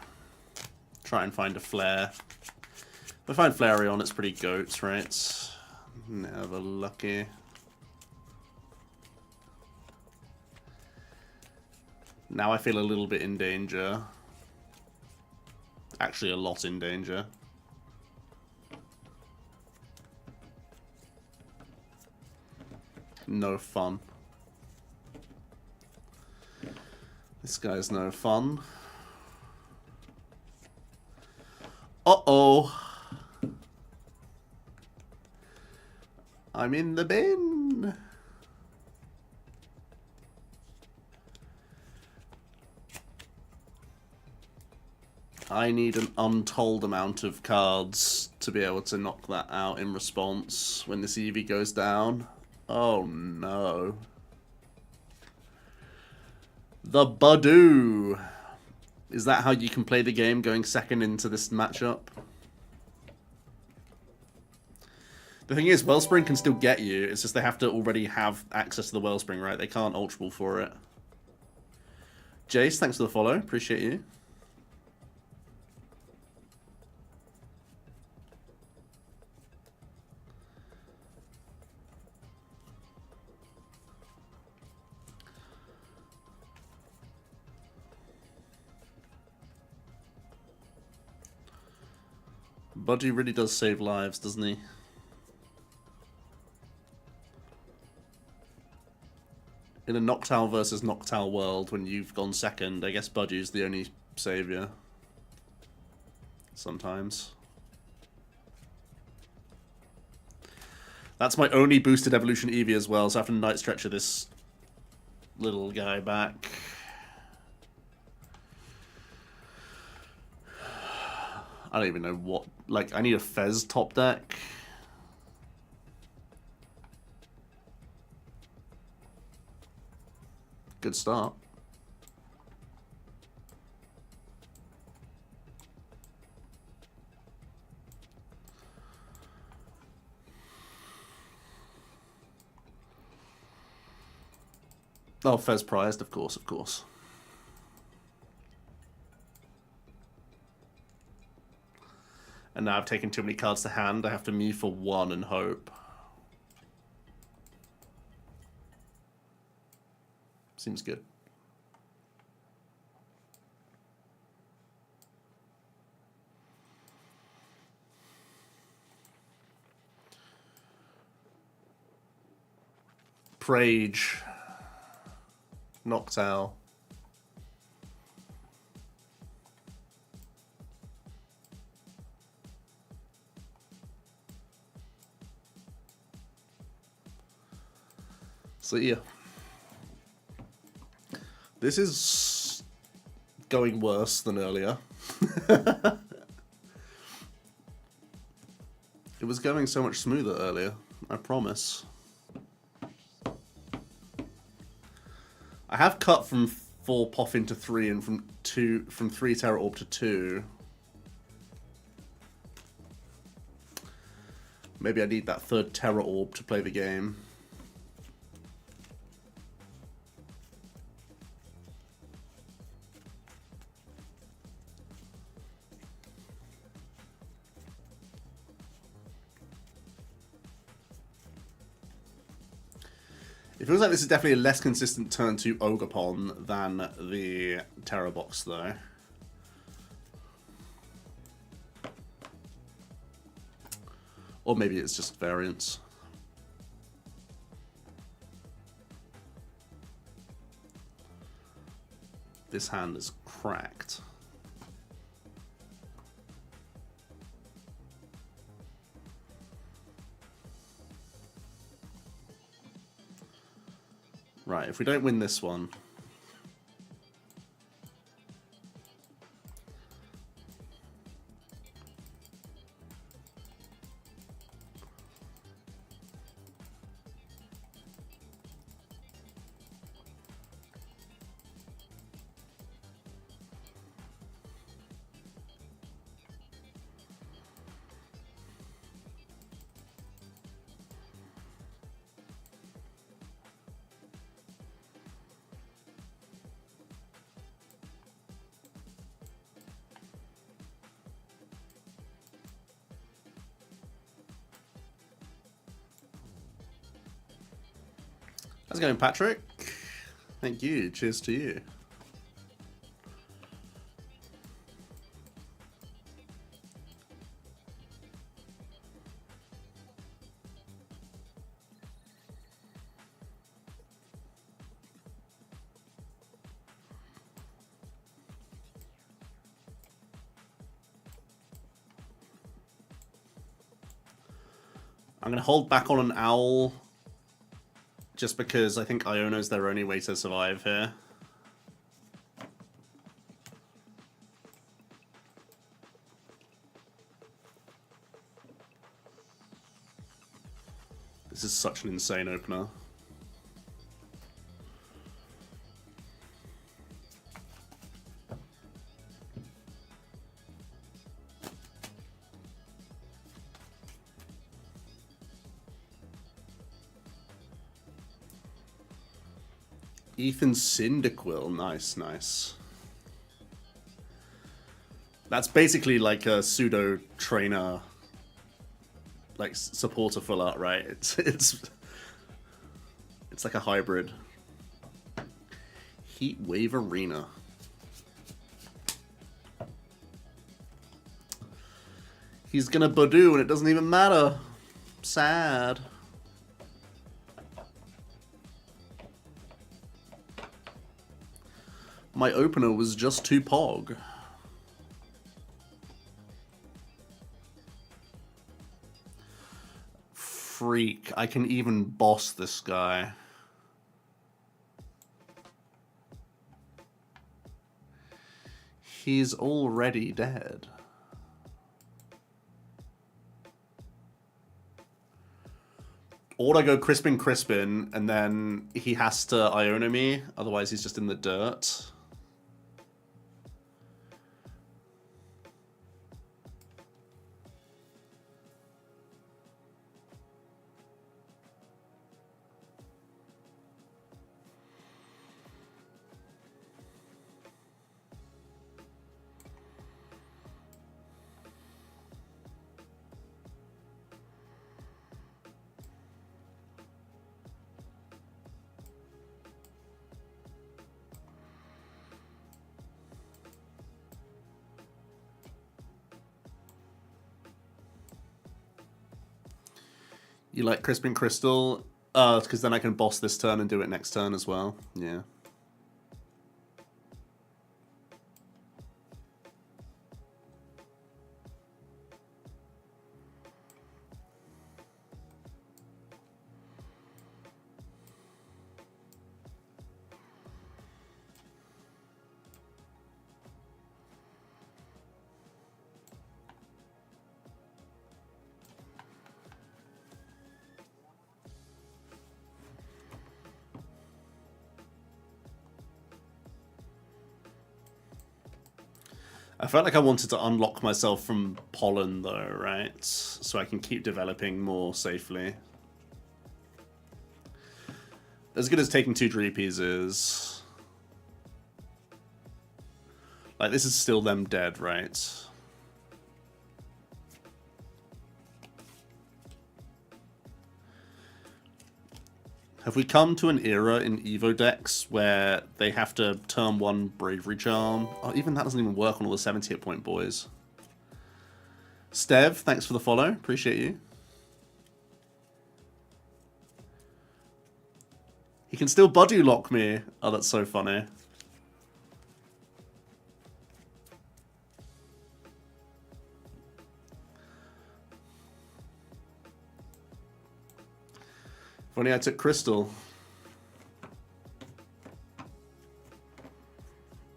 Try and find a Flare. If I find Flareon, it's pretty goats, right? Never lucky. Now I feel a little bit in danger. Actually, a lot in danger. No fun. This guy's no fun. Uh-oh. I'm in the bin. I need an untold amount of cards to be able to knock that out in response when this Eevee goes down. Oh no. The Badoo. Is that how you can play the game going second into this matchup? The thing is, Wellspring can still get you. It's just they have to already have access to the Wellspring, right? They can't Ultra Ball for it. Jace, thanks for the follow. Appreciate you. Budgie really does save lives, doesn't he? In a Noctowl versus Noctowl world, when you've gone second, I guess Budgie's the only saviour. Sometimes. That's my only boosted evolution Eevee as well, so I have to Night Stretcher this little guy back. I don't even know what... Like, I need a Fez top deck. Good start. Oh, Fez prized, of course, of course. And now I've taken too many cards to hand. I have to me for one and hope. Seems good. Prage. Noctowl. See ya. This is going worse than earlier. It was going so much smoother earlier, I promise. I have cut from 4 Poff into 3 and from 3 Terra Orb to 2. Maybe I need that 3rd Terra Orb to play the game. It feels like this is definitely a less consistent turn to Ogerpon than the Terra Box, though. Or maybe it's just variance. This hand is cracked. Right, if we don't win this one... How's it going, Patrick? Thank you. Cheers to you. I'm going to hold back on an owl just because I think Iono's their only way to survive here. This is such an insane opener. Ethan Cyndaquil, nice, nice. That's basically like a pseudo trainer, like supporter full art, right? It's like a hybrid. Heat Wave Arena. He's gonna Badoo and it doesn't even matter. Sad. My opener was just too pog. Freak, I can even boss this guy. He's already dead. Or I go Crispin, and then he has to Iono me, otherwise he's just in the dirt. You like Crispin Crystal? Because then I can boss this turn and do it next turn as well. Yeah. I felt like I wanted to unlock myself from pollen though, right? So I can keep developing more safely. As good as taking 2 Dreepies is... Like, this is still them dead, right? Have we come to an era in Evo decks where they have to turn 1 Bravery Charm? Oh, even that doesn't even work on all the 70 hit point boys. Stev, thanks for the follow. Appreciate you. He can still body lock me. Oh, that's so funny. If only I took Crystal.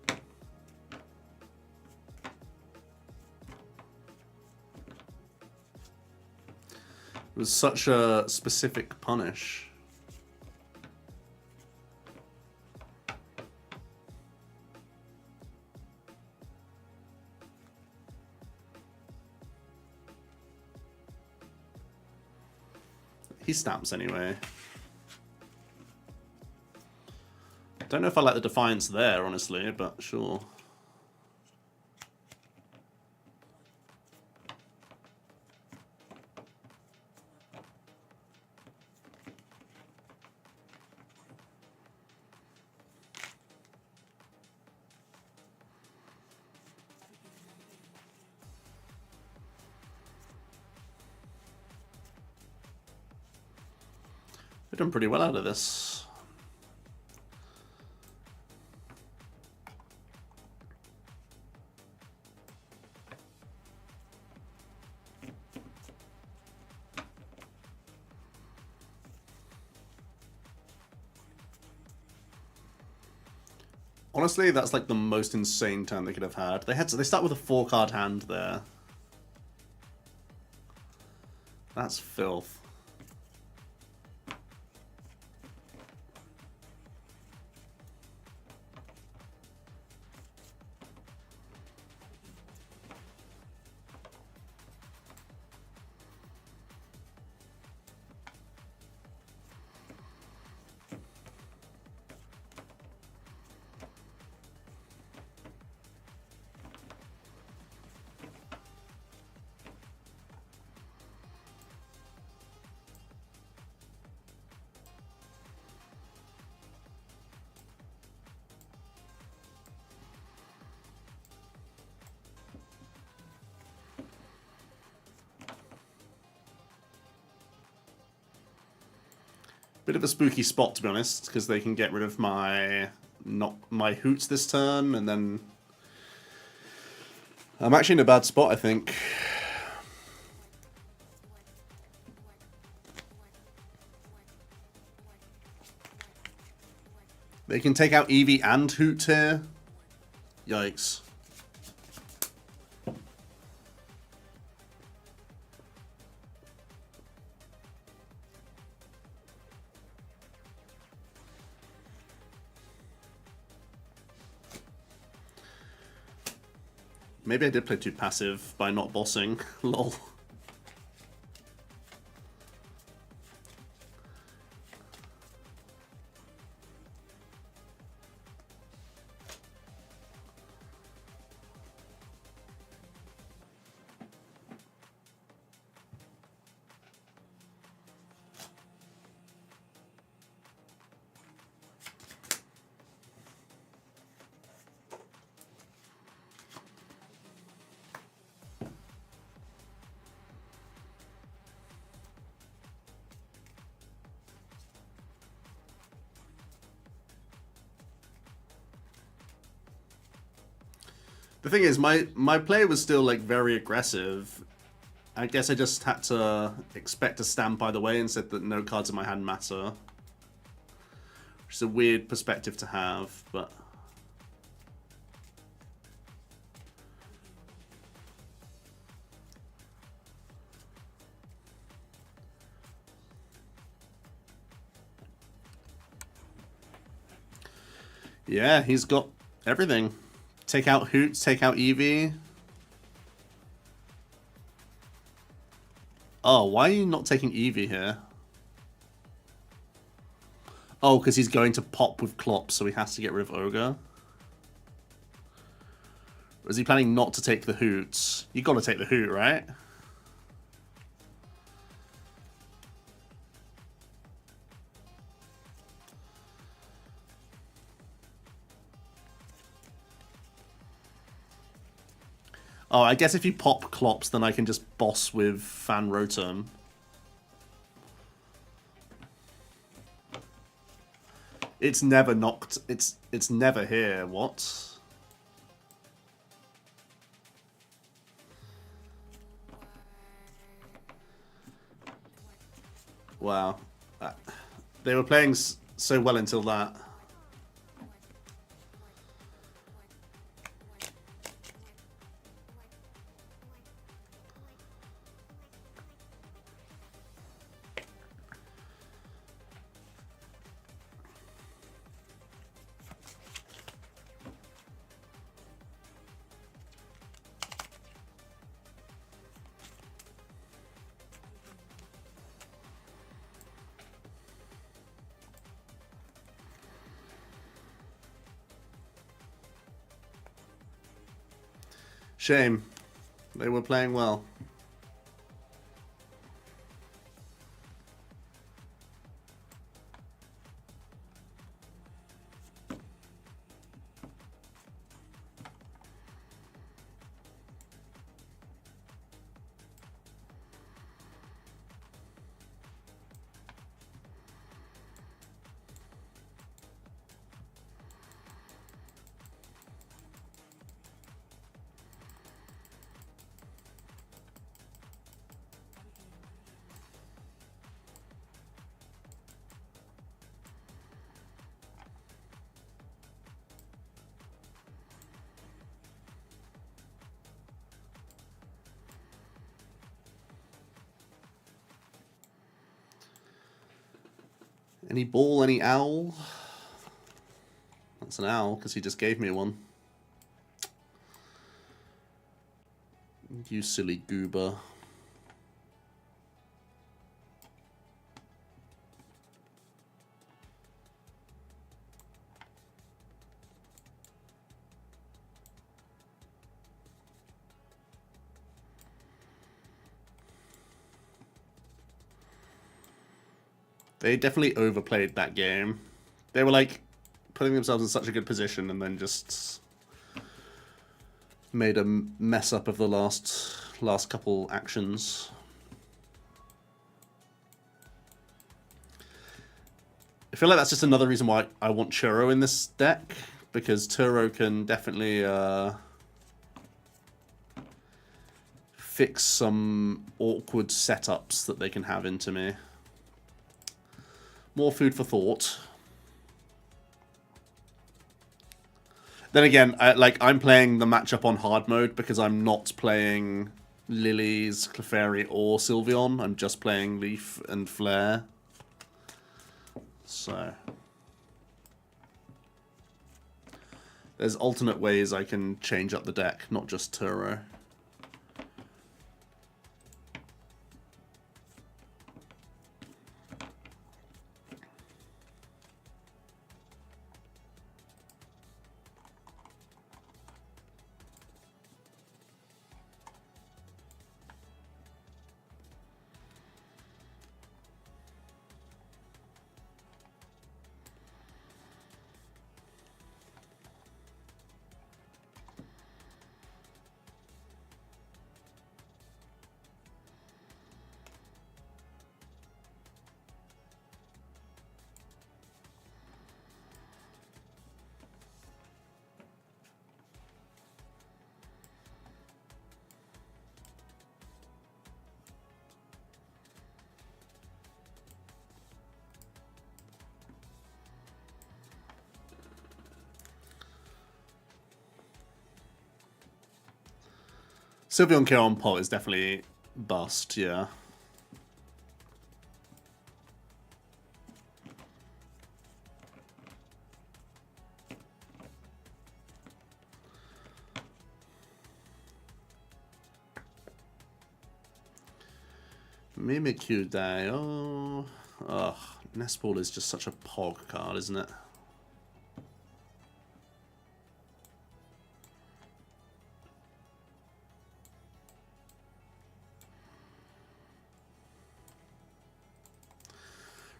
It was such a specific punish. He stamps anyway. Don't know if I like the Defiance there, honestly, but sure. We're doing pretty well out of this. Honestly, that's like the most insane turn they could have had. They start with a 4-card hand there. That's filth. Bit of a spooky spot, to be honest, because they can get rid of my hoots this turn, and then I'm actually in a bad spot, I think. They can take out Eevee and Hoot here. Yikes. Maybe I did play too passive by not bossing. Lol. The thing is, my play was still like very aggressive. I guess I just had to expect a stamp either way and said that no cards in my hand matter. Which is a weird perspective to have, but... Yeah, he's got everything. Take out Hoots, take out Eevee. Oh, why are you not taking Eevee here? Oh, because he's going to pop with Clop, so he has to get rid of Ogre. Or is he planning not to take the Hoots? You gotta take the Hoot, right? Oh, I guess if you pop Clops, then I can just boss with Fan Rotom. It's never knocked. It's never here. What? Wow. They were playing so well until that. Shame. They were playing well. Any ball, any owl? That's an owl, because he just gave me one. You silly goober. They definitely overplayed that game. They were like putting themselves in such a good position and then just made a mess up of the last couple actions. I feel like that's just another reason why I want Churro in this deck, because Churro can definitely fix some awkward setups that they can have into me. More food for thought. Then again, I'm playing the matchup on hard mode because I'm not playing Lilies, Clefairy, or Sylveon. I'm just playing Leaf and Flare. So there's alternate ways I can change up the deck, not just Turo. Sylveon kill on pot is definitely bust, yeah. Mimikyu Day. Oh, ugh. Nest Ball is just such a pog card, isn't it?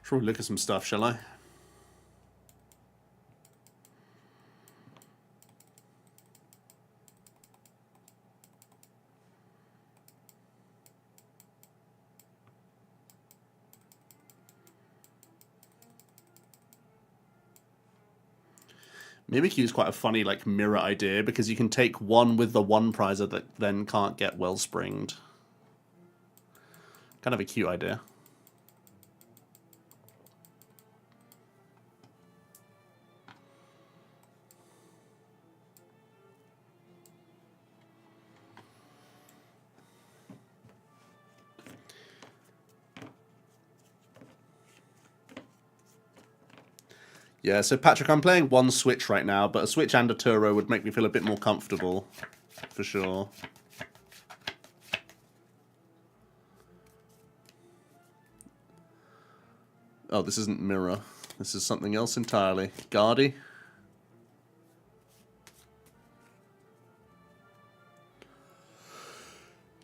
Shall we look at some stuff, shall I? Mimikyu is quite a funny like mirror idea because you can take one with the one prizer that then can't get Wellspringed. Kind of a cute idea. Yeah, so Patrick, I'm playing one Switch right now, but a Switch and a Turo would make me feel a bit more comfortable, for sure. Oh, this isn't Mirror. This is something else entirely. Guardy?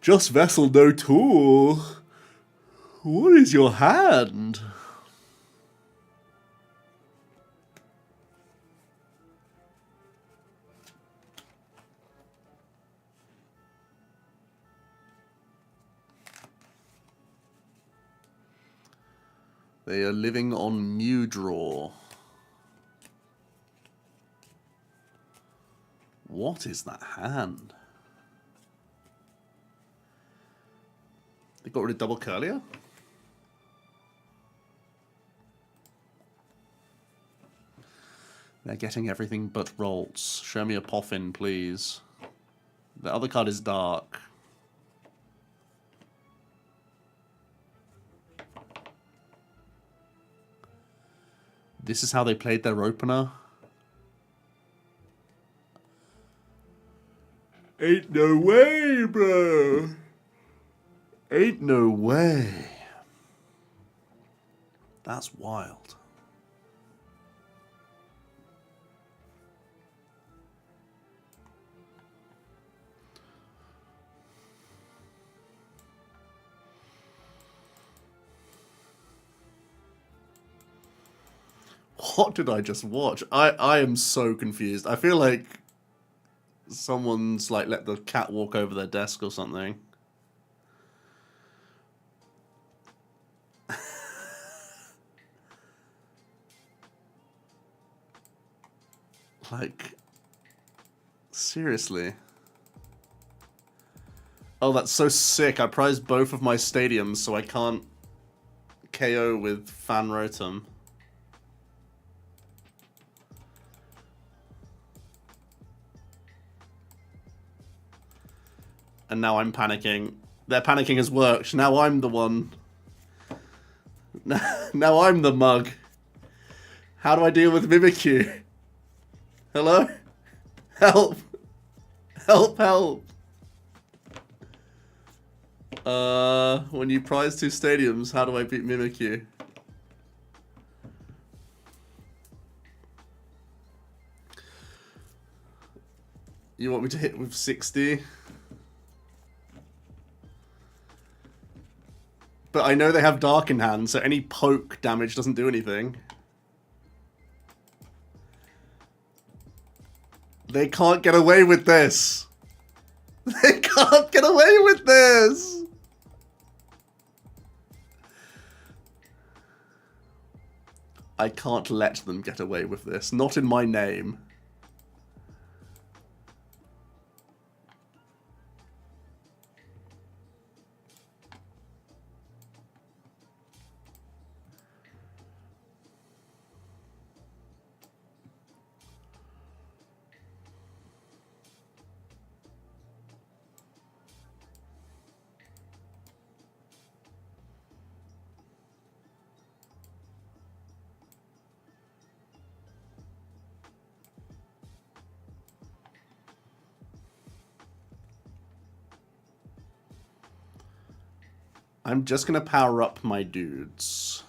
Just Vessel, no tool. What is your hand? They are living on Mew Draw. What is that hand? They got rid of Double Curlier? They're getting everything but rolls. Show me a Poffin, please. The other card is dark. This is how they played their opener? Ain't no way, bro. Ain't no way. That's wild. What did I just watch? I am so confused. I feel like someone's like let the cat walk over their desk or something. Like, seriously. Oh, that's so sick. I prized both of my stadiums so I can't KO with Fan Rotom. And now I'm panicking. Their panicking has worked. Now I'm the one. Now I'm the mug. How do I deal with Mimikyu? Hello? Help! Help, help! When you prize 2 stadiums, how do I beat Mimikyu? You want me to hit with 60? But I know they have Dark in hand, so any poke damage doesn't do anything. They can't get away with this! They can't get away with this! I can't let them get away with this. Not in my name. I'm just going to power up my dudes.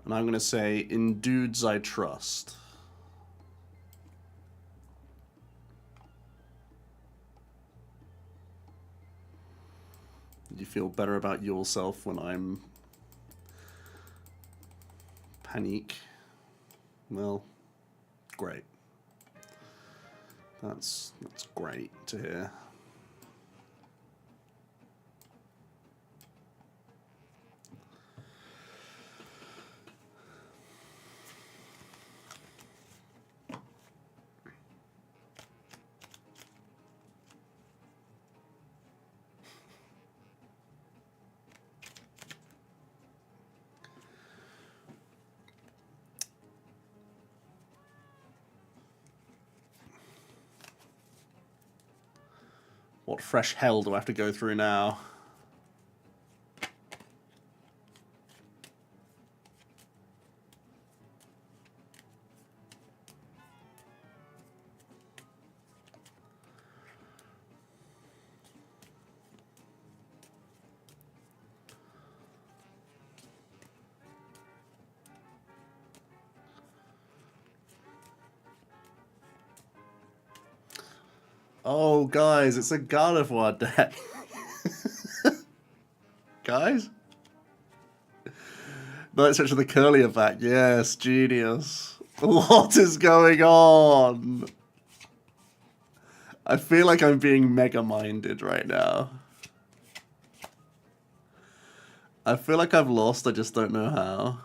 And I'm going to say, in dudes I trust. You feel better about yourself when I'm panic? Well, great. That's great to hear. What fresh hell do I have to go through now? Oh, guys, it's a Gardevoir deck. Guys? Night Search of the Curlier back. Yes, genius. What is going on? I feel like I'm being mega-minded right now. I feel like I've lost, I just don't know how.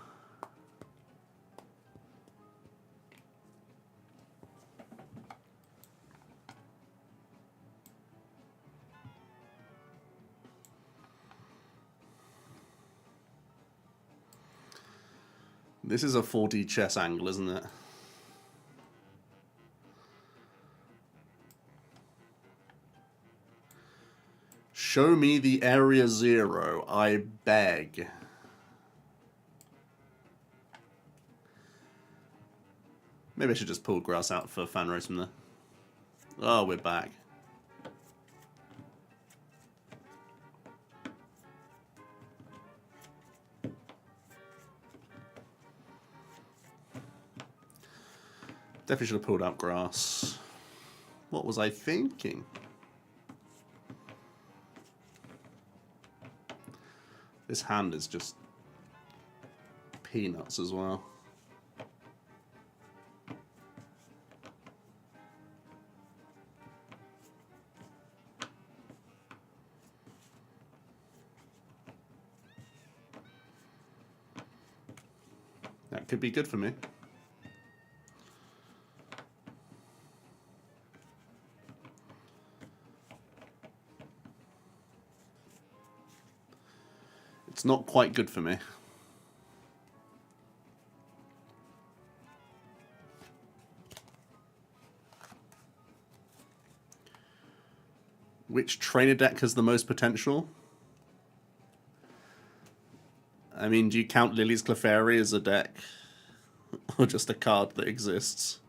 This is a 4D chess angle, isn't it? Show me the area 0, I beg. Maybe I should just pull grass out for Fan Rotom there. Oh, we're back. Definitely should have pulled out grass. What was I thinking? This hand is just peanuts as well. That could be good for me. It's not quite good for me. Which trainer deck has the most potential? I mean, do you count Lily's Clefairy as a deck? Or just a card that exists?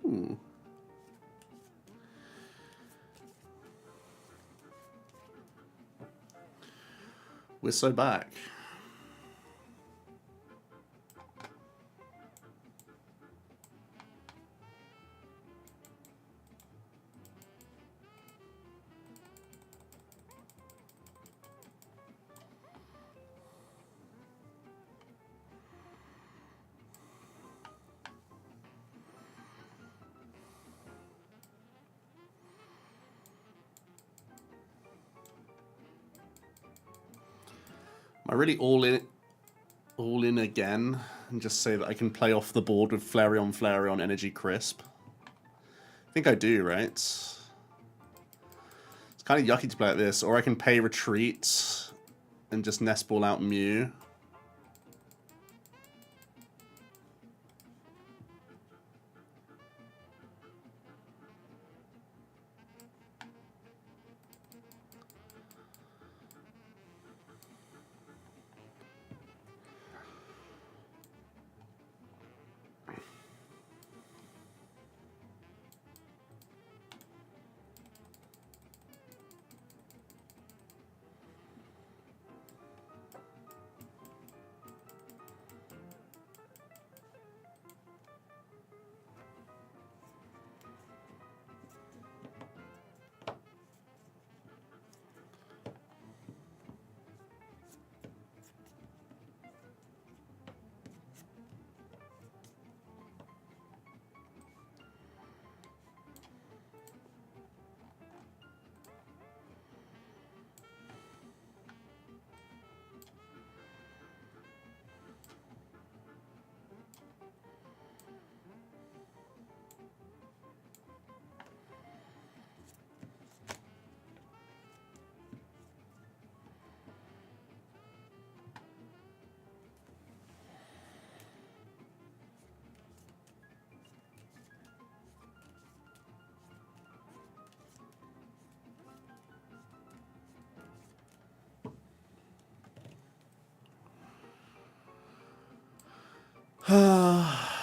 Ooh. We're so back. Am I really all in again and just say that I can play off the board with Flareon, Energy Crisp? I think I do, right? It's kind of yucky to play like this, or I can pay Retreat and just Nest Ball out Mew.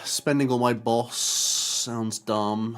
Spending all my boss sounds dumb.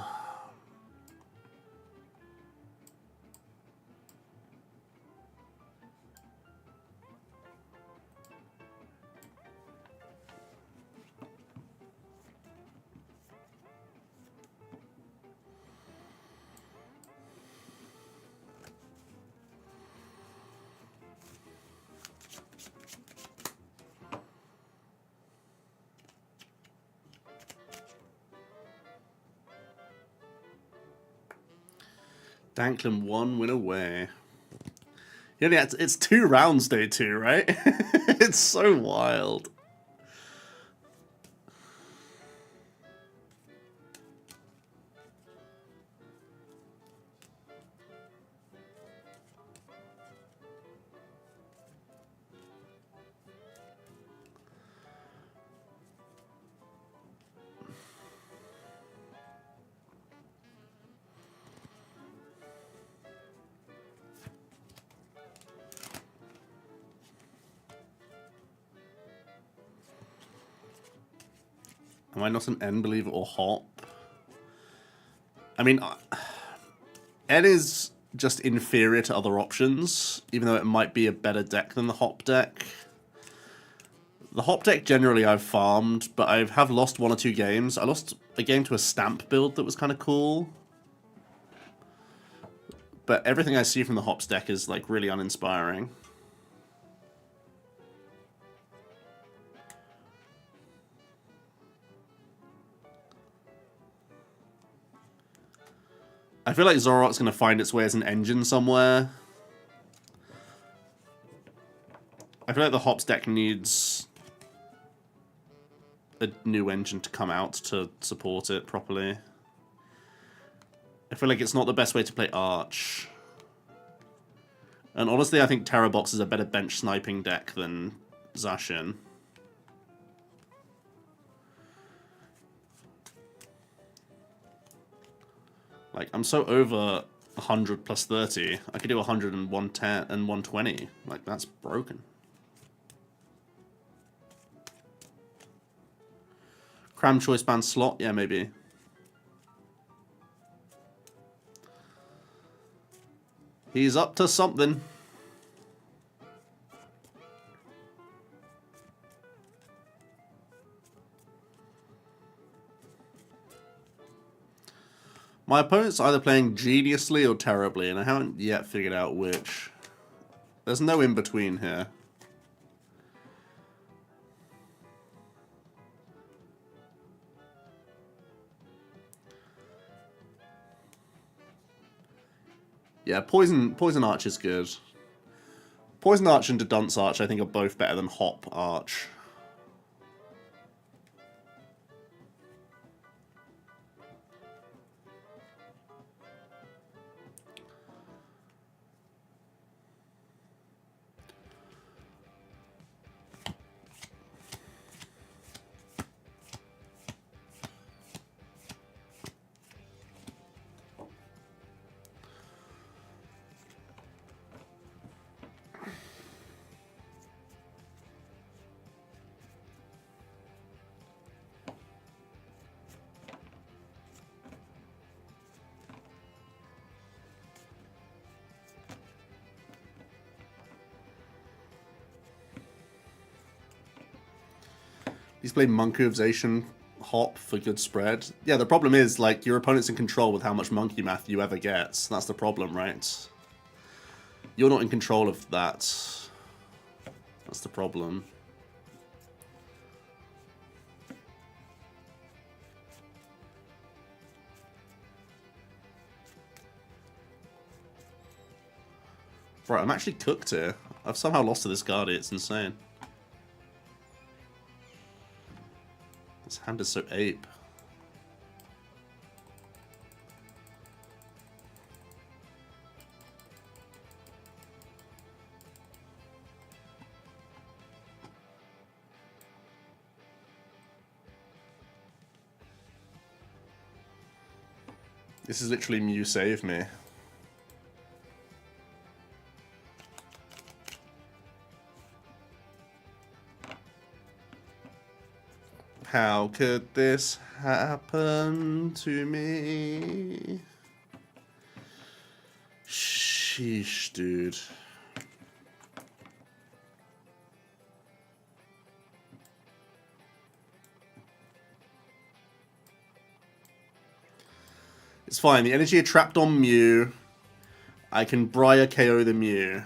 Danklin 1 win away. Yeah, it's 2 rounds day 2, right? It's so wild. Am I not an N believer or Hop? I mean, N is just inferior to other options, even though it might be a better deck than the Hop deck. The Hop deck generally I've farmed, but I have lost 1 or 2 games. I lost a game to a Stamp build that was kind of cool. But everything I see from the Hops deck is like really uninspiring. I feel like Zoroark's going to find its way as an engine somewhere. I feel like the Hops deck needs a new engine to come out to support it properly. I feel like it's not the best way to play Arch. And honestly, I think Terrabox is a better bench sniping deck than Zacian. Like, I'm so over 100 plus 30. I could do 100 and 110 and 120. Like, that's broken. Cram choice band slot? Yeah, maybe. He's up to something. My opponent's either playing geniusly or terribly, and I haven't yet figured out which. There's no in-between here. Yeah, Poison Arch is good. Poison Arch and Dunce Arch I think are both better than Hop Arch. He's played Monku of Zacian Hop for good spread. Yeah, the problem is, like, your opponent's in control with how much Monkey Math you ever get. That's the problem, right? You're not in control of that. That's the problem. Right, I'm actually cooked here. I've somehow lost to this Guardy, it's insane. This hand is so ape. This is literally Mew save me. How could this happen to me? Sheesh, dude. It's fine. The energy are trapped on Mew. I can Briar KO the Mew.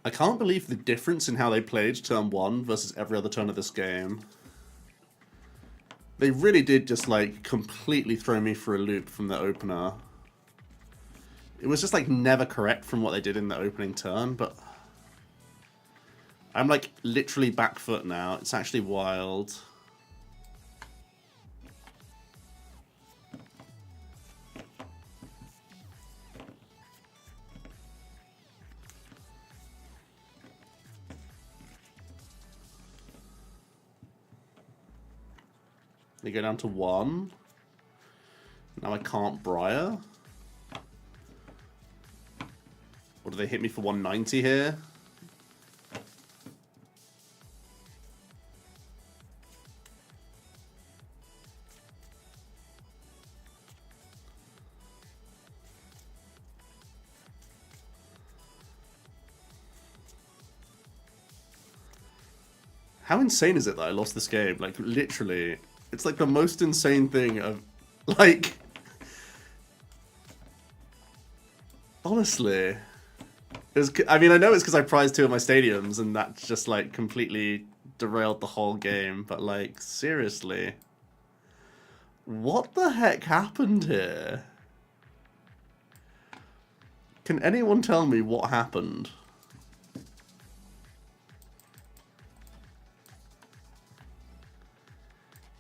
I can't believe the difference in how they played turn 1 versus every other turn of this game. They really did just, like, completely throw me for a loop from the opener. It was just, like, never correct from what they did in the opening turn, but... I'm, like, literally back foot now. It's actually wild. They go down to 1. Now I can't Briar. Or do they hit me for 190 here? How insane is it that I lost this game? Like, literally... It's like the most insane thing of, like, honestly, I mean, I know it's because I prized 2 of my stadiums and that just, like, completely derailed the whole game, but, like, seriously, what the heck happened here? Can anyone tell me what happened?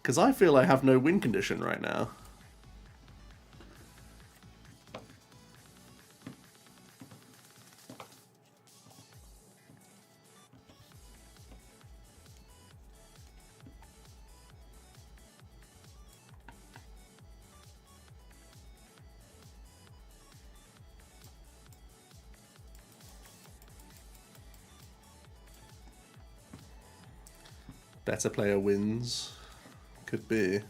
Because I feel I have no win condition right now. Better player wins. Could be.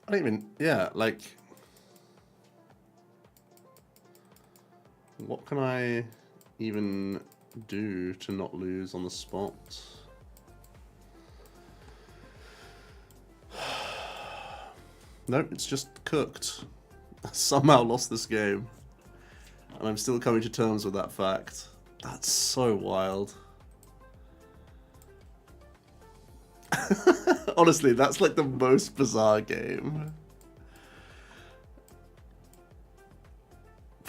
I don't even, yeah, like, what can I even do to not lose on the spot? Nope, it's just cooked. I somehow lost this game. And I'm still coming to terms with that fact. That's so wild. Honestly, that's like the most bizarre game.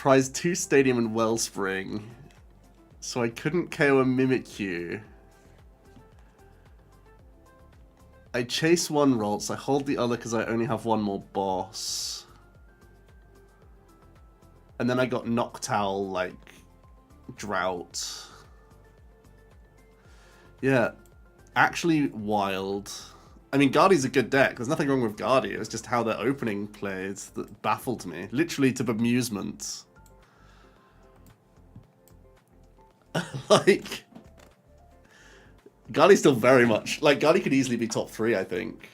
prized 2 Stadium and Wellspring, so I couldn't KO a Mimikyu. I chase 1 Ralts, I hold the other because I only have 1 more boss. And then I got Noctowl, like, Drought. Yeah, actually wild. I mean, Guardi's a good deck. There's nothing wrong with Guardi. It was just how their opening played that baffled me. Literally to bemusement. Like, Guardi's still very much... Like, Guardi could easily be top 3, I think.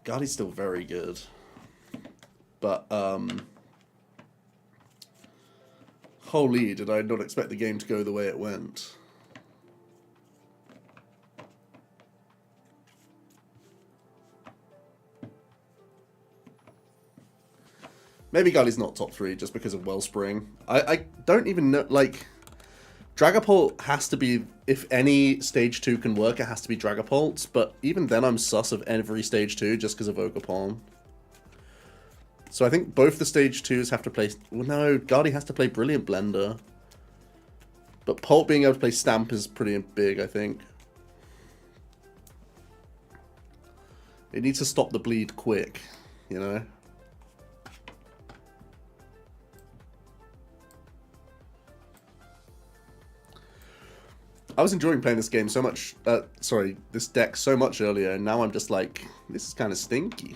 Guardi's still very good. But, holy, did I not expect the game to go the way it went. Maybe Guardi's not top 3 just because of Wellspring. I don't even know, like... Dragapult has to be, if any Stage 2 can work, it has to be Dragapult, but even then I'm sus of every Stage 2 just because of Ogerpon. So I think both the Stage 2s have to play... Well, no, Guardi has to play Brilliant Blender. But Pult being able to play Stamp is pretty big, I think. It needs to stop the bleed quick, you know? I was enjoying playing this game so much, this deck so much earlier, and now I'm just like, this is kind of stinky.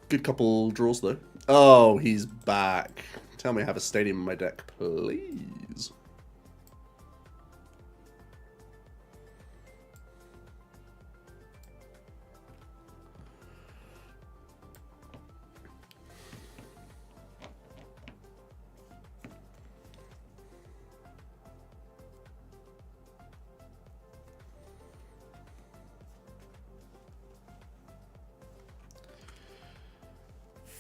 Good couple draws, though. Oh, he's back. Tell me I have a Stadium in my deck, please.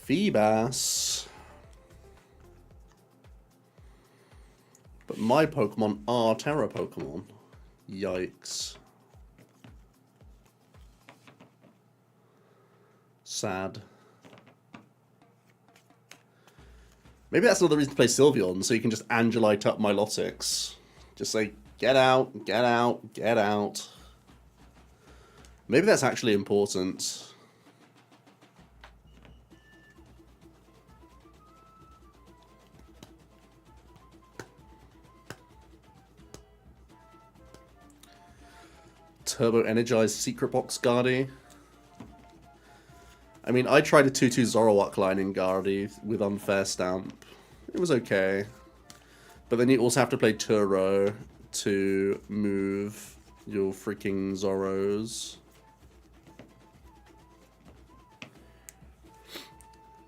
Feebas. But my Pokemon are Terra Pokemon. Yikes. Sad. Maybe that's another reason to play Sylveon, so you can just Angelite up Milotics. Just say, get out, get out, get out. Maybe that's actually important. Turbo Energized Secret Box Guardi. I mean, I tried a 2-2 Zoroark line in Guardi with Unfair Stamp. It was okay. But then you also have to play Turo to move your freaking Zoros.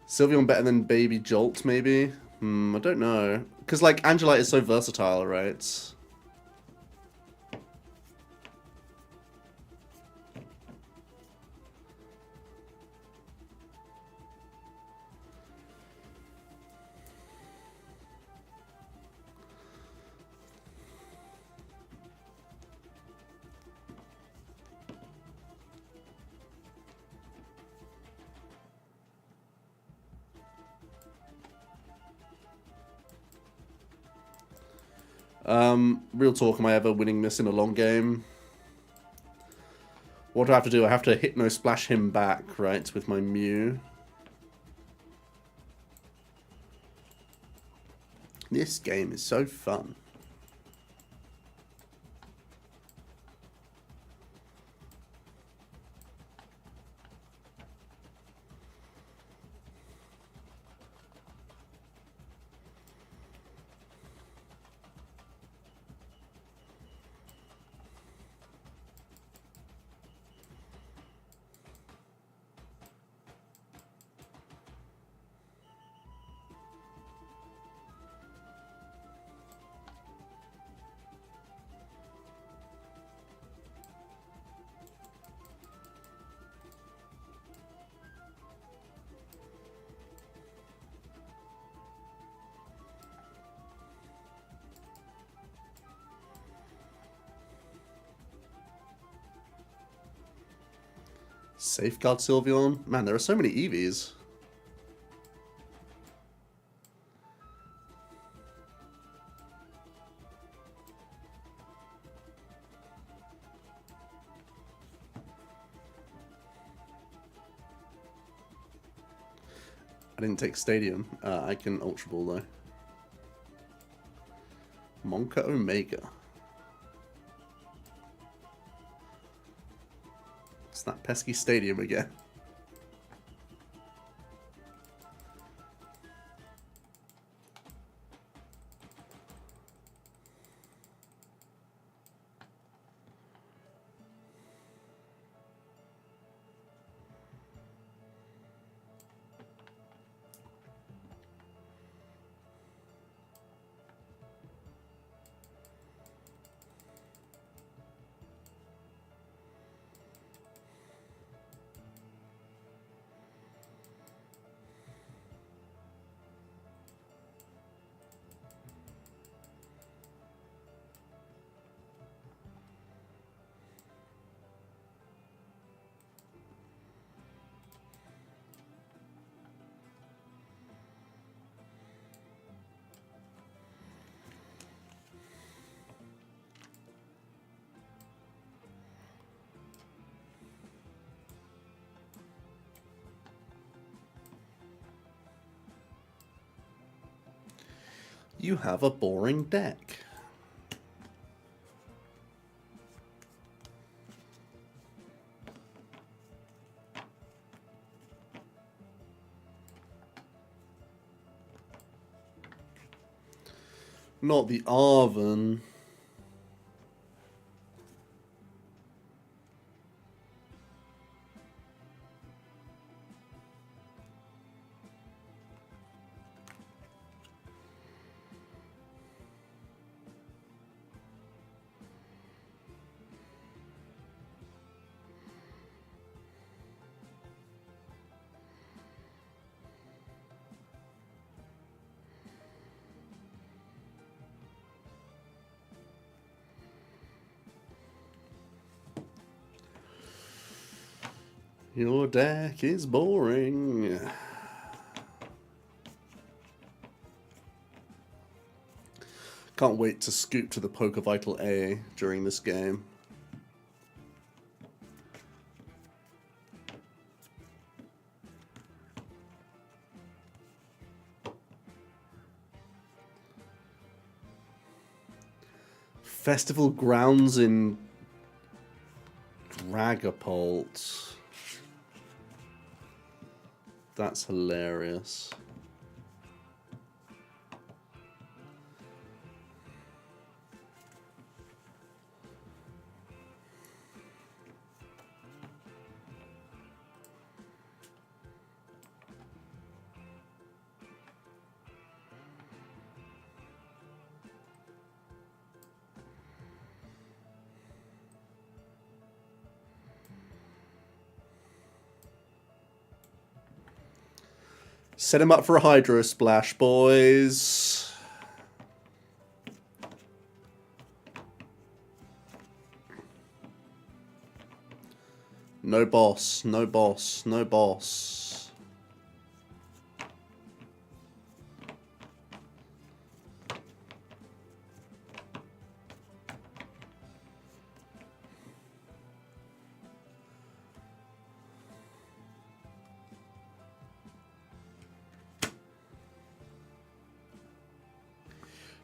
Sylveon better than Baby Jolt, maybe? I don't know. Because, like, Angelite is so versatile, right? Real talk, am I ever winning this in a long game? What do I have to do? I have to Hypno Splash him back, right, with my Mew. This game is so fun. Safeguard Sylveon. Man, there are so many Eevees. I didn't take Stadium. I can Ultra Ball though. Monka Omega. It's that pesky Stadium again. You have a boring deck. Not the Arven. Your deck is boring. Can't wait to scoop to the Poke Vital A during this game. Festival grounds in Dragapult. That's hilarious. Set him up for a Hydro Splash, boys. No boss, no boss, no boss.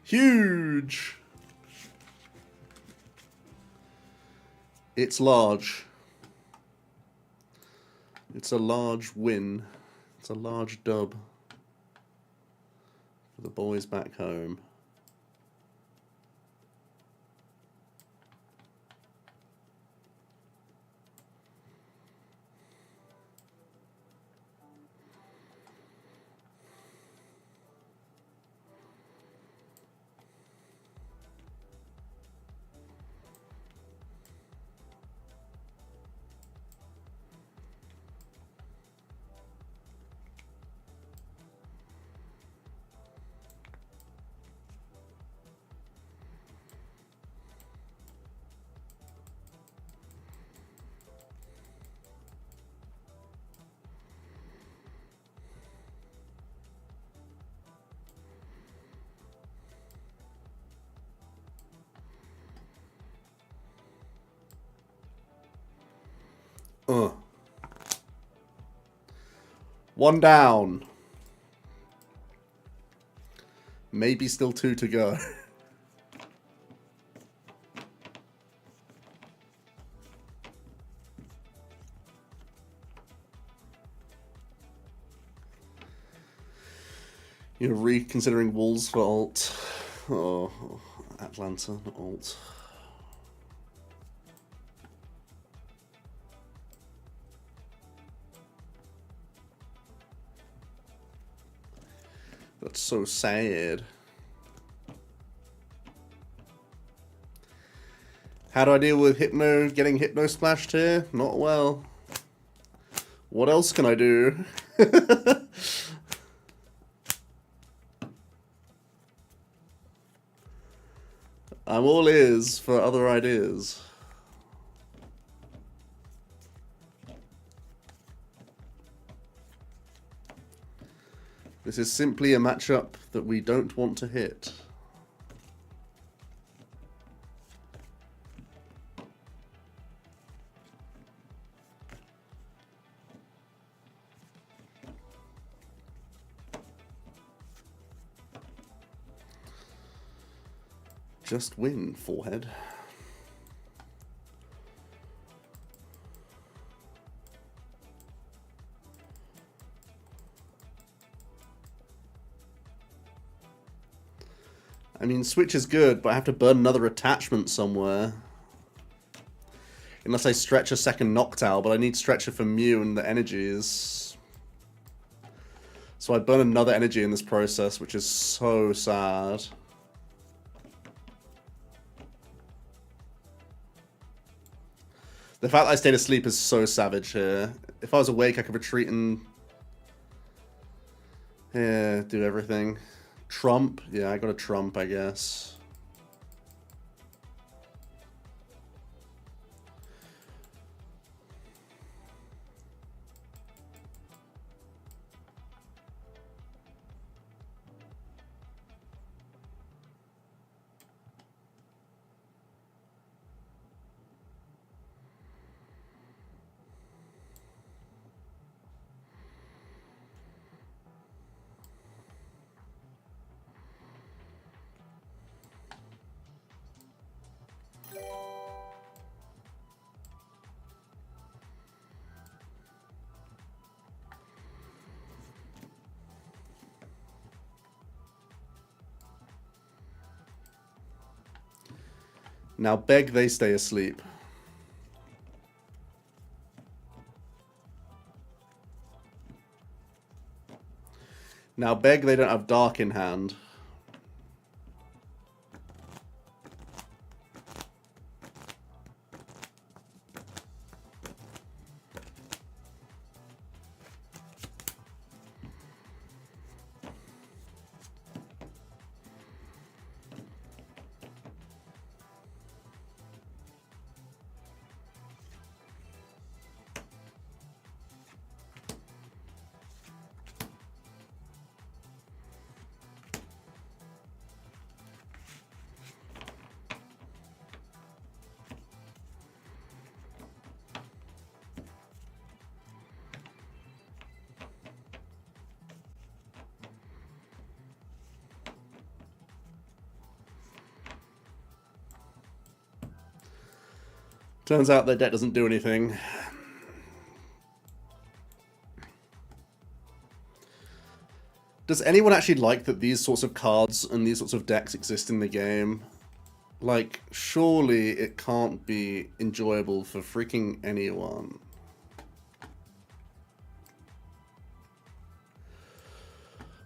Huge. It's large. It's a large win. It's a large dub for the boys back home. One down. Maybe still 2 to go. You're reconsidering Wolves for alt. Oh, Atlanta, not alt. That's so sad. How do I deal with getting Hypno splashed here? Not well. What else can I do? I'm all ears for other ideas. This is simply a matchup that we don't want to hit. Just win, forehead. I mean, Switch is good, but I have to burn another attachment somewhere. Unless I stretch a second Noctowl, but I need Stretcher for Mew and the energies. So I burn another energy in this process, which is so sad. The fact that I stayed asleep is so savage here. If I was awake, I could retreat and... yeah, do everything. Trump? Yeah, I got a Trump, I guess. Now beg they stay asleep. Now beg they don't have Dark in hand. Turns out their deck doesn't do anything. Does anyone actually like that these sorts of cards and these sorts of decks exist in the game? Like, surely it can't be enjoyable for freaking anyone.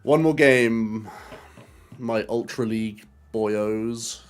One more game, my Ultra League boyos.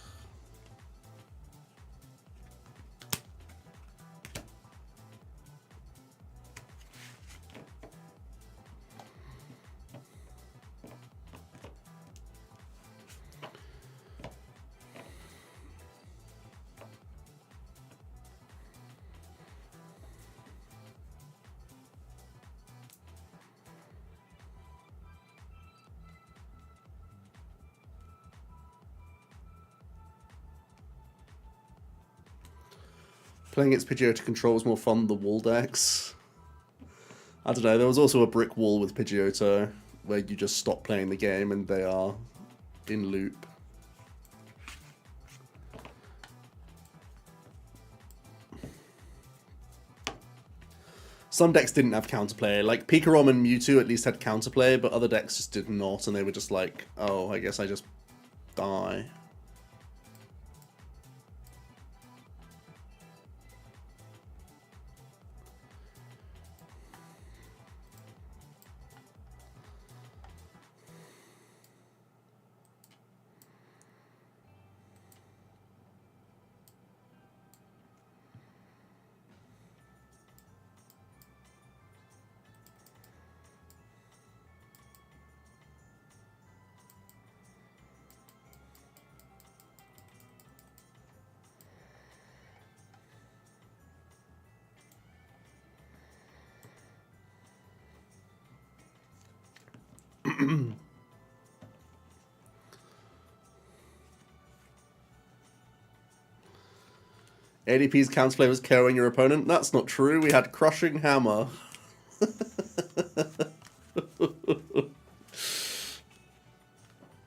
Playing its Pidgeotto control is more fun than the wall decks. I don't know, there was also a brick wall with Pidgeotto, where you just stop playing the game and they are in loop. Some decks didn't have counterplay, like Pikarom and Mewtwo at least had counterplay, but other decks just did not, and they were just like, oh, I guess I just die. ADP's counterplay was KOing your opponent? That's not true. We had Crushing Hammer.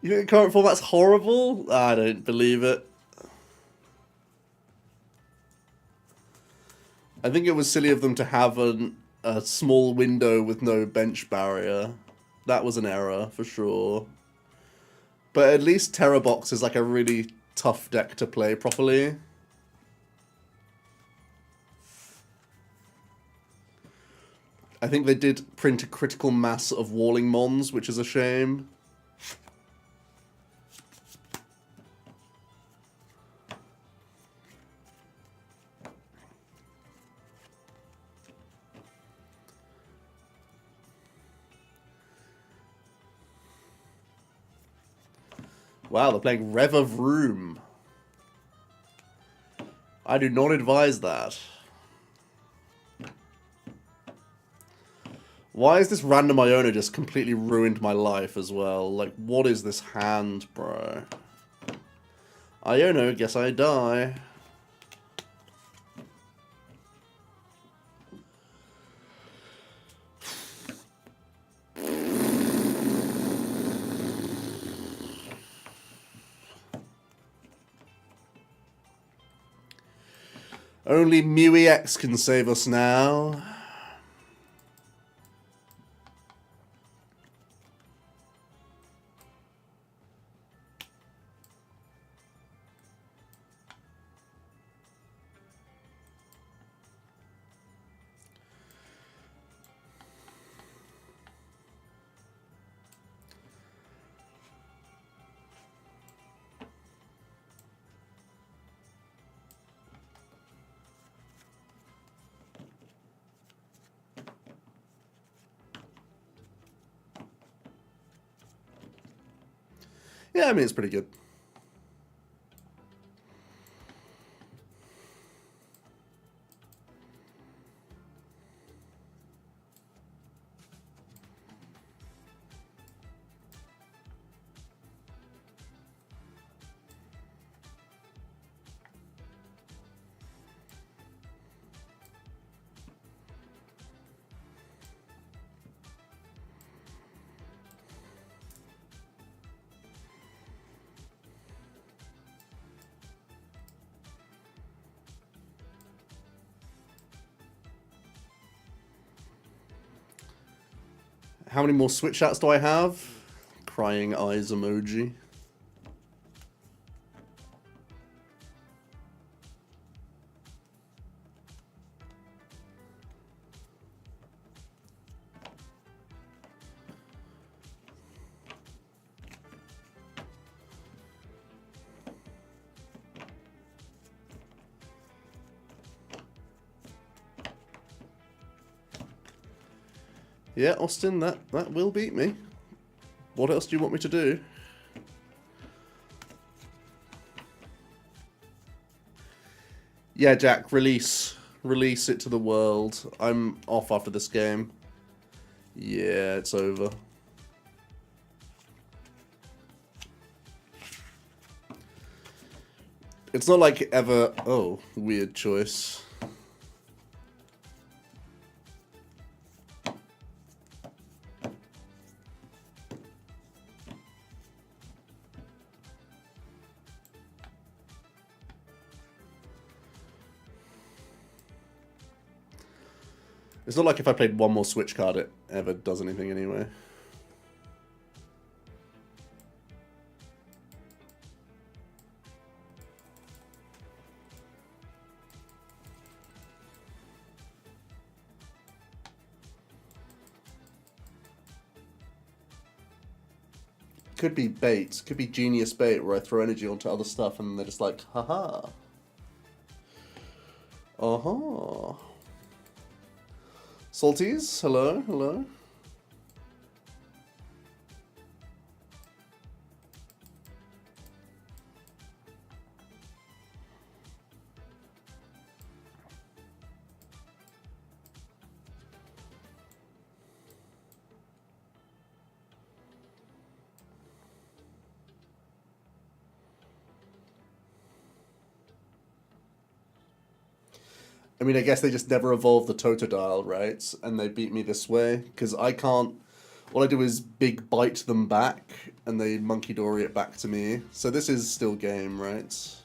You think the current format's horrible? I don't believe it. I think it was silly of them to have a small window with no bench barrier. That was an error, for sure. But at least Terra Box is like a really tough deck to play properly. I think they did print a critical mass of Walling Mons, which is a shame. Wow, they're playing Rev of Room. I do not advise that. Why is this random Iona just completely ruined my life as well? Like, what is this hand, bro? Iona, guess I die. Only Mew EX can save us now. Yeah, I mean, it's pretty good. How many more switch outs do I have? Crying eyes emoji. Yeah, Austin, that will beat me. What else do you want me to do? Yeah, Jack, release it to the world. I'm off after this game. Yeah, it's over. It's not like ever... Oh, weird choice. It's not like if I played one more Switch card, it ever does anything anyway. Could be bait. Could be genius bait where I throw energy onto other stuff and they're just like, haha. Uh-huh. Salties, hello, hello. I mean, I guess they just never evolved the Totodile, right? And they beat me this way, because I can't... All I do is big bite them back, and they Monkey Dory it back to me. So this is still game, right?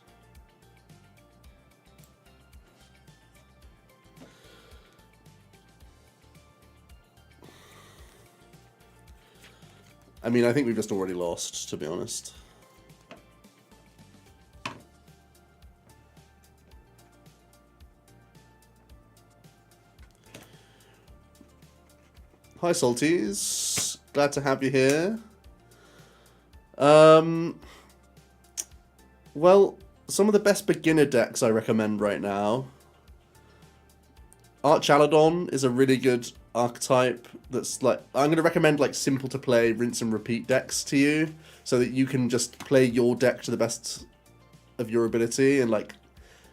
I mean, I think we've just already lost, to be honest. Hi, Salties. Glad to have you here. Well, some of the best beginner decks I recommend right now. Archaladon is a really good archetype that's like... I'm going to recommend like simple to play, rinse and repeat decks to you so that you can just play your deck to the best of your ability and like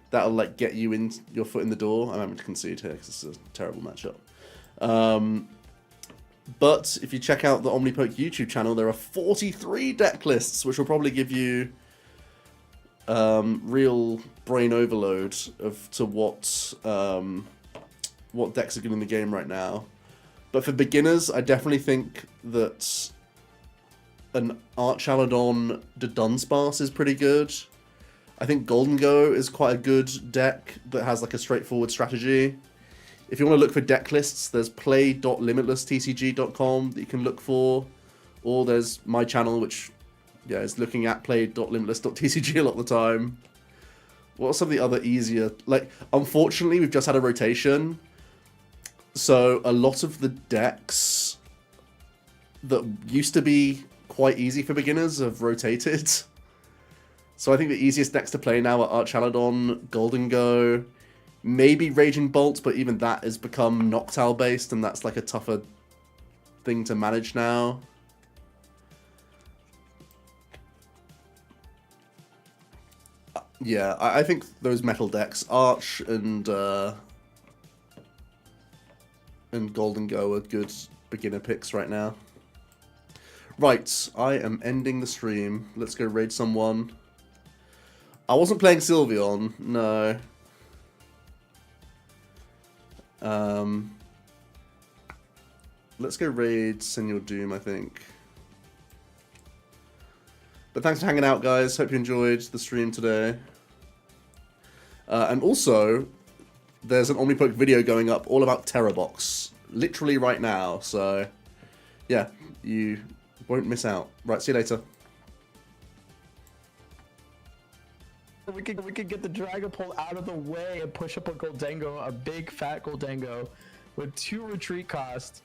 that'll like get you in your foot in the door. I'm having to concede here because this is a terrible matchup. But if you check out the Omnipoke YouTube channel, there are 43 deck lists, which will probably give you real brain overload to what decks are good in the game right now. But for beginners, I definitely think that an Archaladon de Dunsparce is pretty good. I think Golden Go is quite a good deck that has like a straightforward strategy. If you want to look for deck lists, there's play.limitlesstcg.com that you can look for. Or there's my channel, which is looking at play.limitless.tcg a lot of the time. What are some of the other easier... Like, unfortunately, we've just had a rotation. So a lot of the decks that used to be quite easy for beginners have rotated. So I think the easiest decks to play now are Archaladon, Golden Go... Maybe Raging Bolt, but even that has become Noctowl based, and that's like a tougher thing to manage now. Yeah, I think those metal decks, Arch and Golden Go are good beginner picks right now. Right, I am ending the stream. Let's go raid someone. I wasn't playing Sylveon, no. Let's go raid Senor Doom, I think. But thanks for hanging out, guys. Hope you enjoyed the stream today. And also, there's an Omnipoke video going up all about Terrabox. Literally right now, so... Yeah, you won't miss out. Right, see you later. We could get the Dragapult out of the way and push up a Goldengo, a big fat Goldengo, with 2 retreat costs.